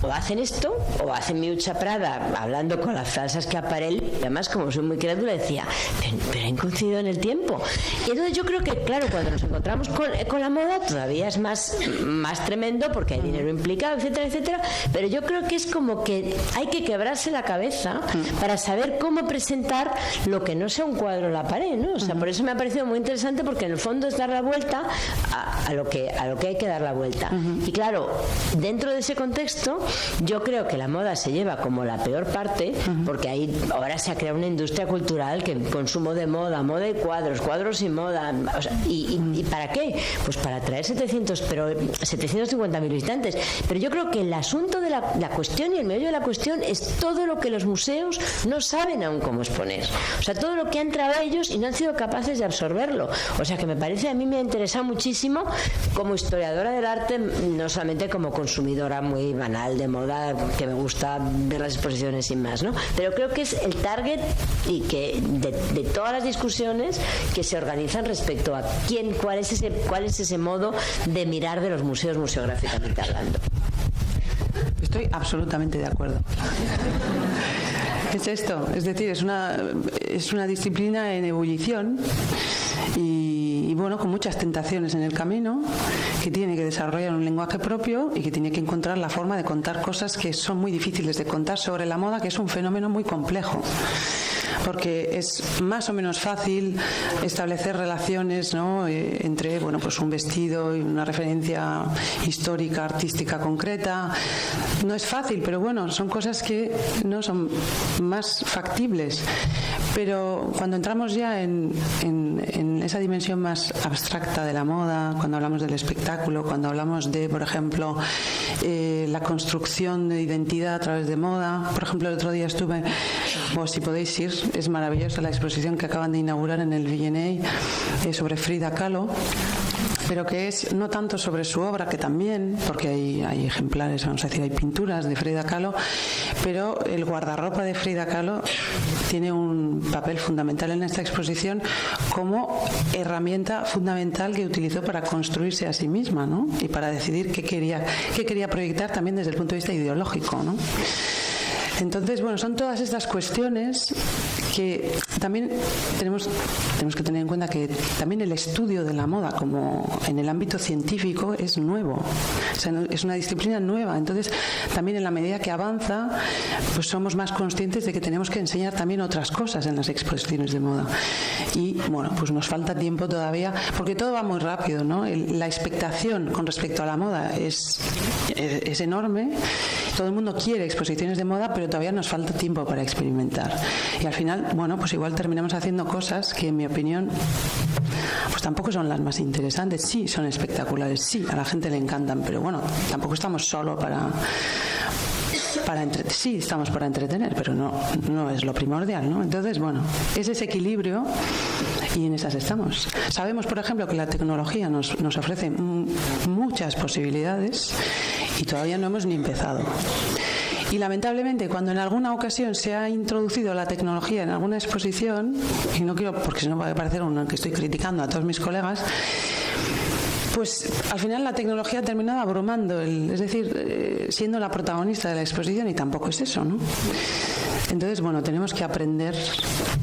o hacen esto, o hacen Miuccia Prada hablando con las falsas Schiaparelli, y además, como soy muy crédula, decía, pero han coincidido en el tiempo. Y entonces yo creo que, claro, cuando nos encontramos con la moda, todavía es más tremendo, porque hay dinero implicado, etcétera, etcétera, pero yo creo que es como que hay que quebrarse la cabeza para saber cómo presentar lo que no sea un cuadro en la pared, ¿no? O sea, por eso me ha parecido muy interesante, porque en el fondo es dar la vuelta a lo que hay que dar la vuelta. Y claro, dentro de ese contexto, yo creo que la moda se lleva como la peor parte, porque ahora se ha creado una industria cultural que consumo de moda y cuadros y moda, o sea, ¿y para qué? Pues para atraer 750.000 visitantes. Pero yo creo que el asunto de la cuestión y el meollo de la cuestión es todo lo que los museos no saben aún cómo exponer. O sea, todo lo que han entrado a ellos y no han sido capaces de absorberlo. O sea, que me parece, a mí me ha interesado muchísimo como historiadora del arte, no solamente como consumidora muy banal de moda, que me gusta ver las exposiciones sin más, ¿no? Pero creo que es el target y que de todas las discusiones que se organizan respecto a cuál es ese modo de mirar de los museos museográficamente hablando. Estoy absolutamente de acuerdo. Es esto, es decir, es una disciplina en ebullición y bueno, con muchas tentaciones en el camino, que tiene que desarrollar un lenguaje propio y que tiene que encontrar la forma de contar cosas que son muy difíciles de contar sobre la moda, que es un fenómeno muy complejo. Porque es más o menos fácil establecer relaciones, ¿no?, entre pues un vestido y una referencia histórica, artística concreta. No es fácil, pero bueno, son cosas que no son más factibles. Pero cuando entramos ya en esa dimensión más abstracta de la moda, cuando hablamos del espectáculo, cuando hablamos de, por ejemplo, la construcción de identidad a través de moda. Por ejemplo, el otro día estuve, si podéis ir, es maravillosa la exposición que acaban de inaugurar en el V&A sobre Frida Kahlo, pero que es no tanto sobre su obra, que también, porque hay ejemplares, vamos a decir, hay pinturas de Frida Kahlo, pero el guardarropa de Frida Kahlo tiene un papel fundamental en esta exposición como herramienta fundamental que utilizó para construirse a sí misma, ¿no?, y para decidir qué quería proyectar también desde el punto de vista ideológico, ¿no? Entonces, son todas estas cuestiones que también tenemos que tener en cuenta, que también el estudio de la moda, como en el ámbito científico, es nuevo. O sea, es una disciplina nueva. Entonces, también en la medida que avanza, pues somos más conscientes de que tenemos que enseñar también otras cosas en las exposiciones de moda. Y, pues nos falta tiempo todavía, porque todo va muy rápido, ¿no? La expectación con respecto a la moda es enorme. Todo el mundo quiere exposiciones de moda, pero todavía nos falta tiempo para experimentar. Y al final, pues igual terminamos haciendo cosas que, en mi opinión, pues tampoco son las más interesantes. Sí, son espectaculares, sí, a la gente le encantan, pero tampoco estamos solo para entretener. Sí, estamos para entretener, pero no es lo primordial, ¿no? Entonces, es ese equilibrio y en esas estamos. Sabemos, por ejemplo, que la tecnología nos ofrece muchas posibilidades y todavía no hemos ni empezado. Y lamentablemente, cuando en alguna ocasión se ha introducido la tecnología en alguna exposición, y no quiero, porque si no va a parecer que estoy criticando a todos mis colegas, pues al final la tecnología ha terminado abrumando, es decir, siendo la protagonista de la exposición, y tampoco es eso, ¿no? Entonces, bueno, tenemos que aprender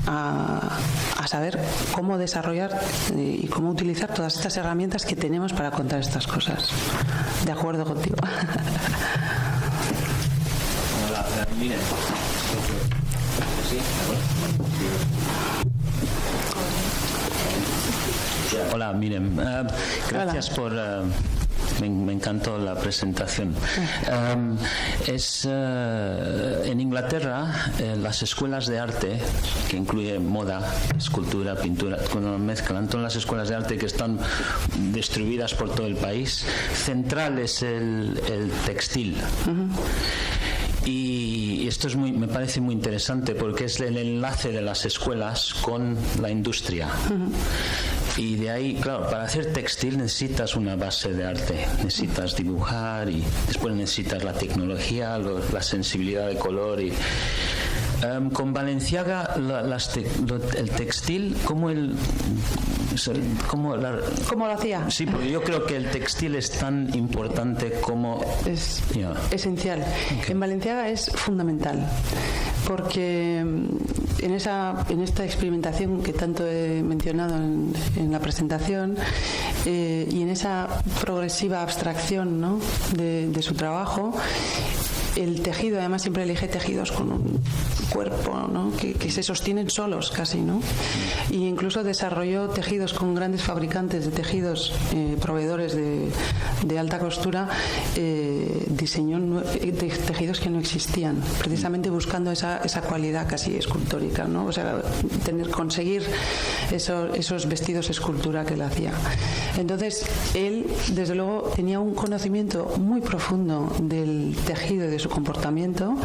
a saber cómo desarrollar y cómo utilizar todas estas herramientas que tenemos para contar estas cosas. De acuerdo contigo. Miren. Hola, miren. Gracias por... Me encantó la presentación. En Inglaterra, las escuelas de arte, que incluye moda, escultura, pintura, cuando lo mezclan, todas las escuelas de arte que están distribuidas por todo el país, central es el textil. Y esto me parece muy interesante porque es el enlace de las escuelas con la industria. Y de ahí, claro, para hacer textil necesitas una base de arte, necesitas dibujar y después necesitas la tecnología, la sensibilidad de color y... con Balenciaga el textil, ¿cómo lo hacía? Sí, porque yo creo que el textil es tan importante como... Es esencial. Okay. En Balenciaga es fundamental, porque en esta experimentación que tanto he mencionado en la presentación y en esa progresiva abstracción, ¿no?, de su trabajo, el tejido, además siempre elige tejidos con un cuerpo, ¿no?, que se sostienen solos casi, ¿no? Y incluso desarrolló tejidos con grandes fabricantes de tejidos, proveedores de alta costura, diseñó tejidos que no existían, precisamente buscando esa cualidad casi escultórica, ¿no? O sea, conseguir esos vestidos escultura que él hacía. Entonces, él, desde luego, tenía un conocimiento muy profundo del tejido y de su comportamiento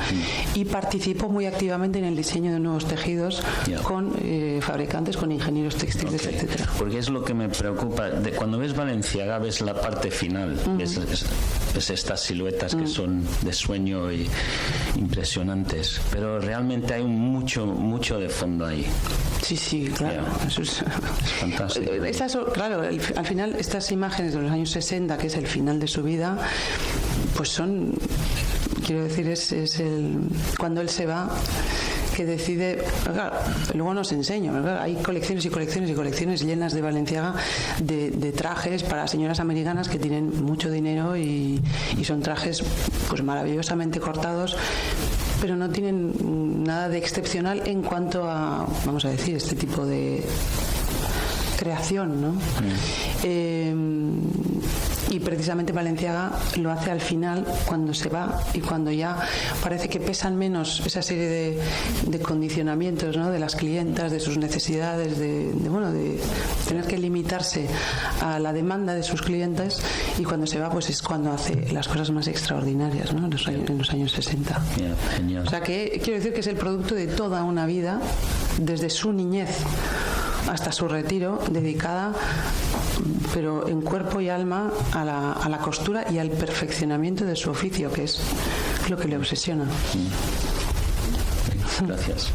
y participó muy activamente en el diseño de nuevos tejidos con fabricantes, con ingenieros textiles, etcétera. Porque es lo que me preocupa. Cuando ves Balenciaga ves la parte final, ves estas siluetas que son de sueño y impresionantes, pero realmente hay mucho de fondo ahí. Sí, claro. Eso es fantástico. Claro, al final estas imágenes de los años 60, que es el final de su vida, pues son... Quiero decir, es cuando él se va, que decide, claro, luego nos enseño, ¿verdad? Hay colecciones y colecciones y colecciones llenas de Balenciaga de trajes para señoras americanas que tienen mucho dinero y son trajes pues maravillosamente cortados, pero no tienen nada de excepcional en cuanto a, vamos a decir, este tipo de creación, ¿no? Y precisamente Balenciaga lo hace al final, cuando se va y cuando ya parece que pesan menos esa serie de condicionamientos, ¿no?, de las clientas, de sus necesidades, de tener que limitarse a la demanda de sus clientes, y cuando se va, pues es cuando hace las cosas más extraordinarias, ¿no?, en los años 60. Genial. O sea, que quiero decir que es el producto de toda una vida, desde su niñez hasta su retiro, dedicada, pero en cuerpo y alma, a la costura y al perfeccionamiento de su oficio, que es lo que le obsesiona. Gracias.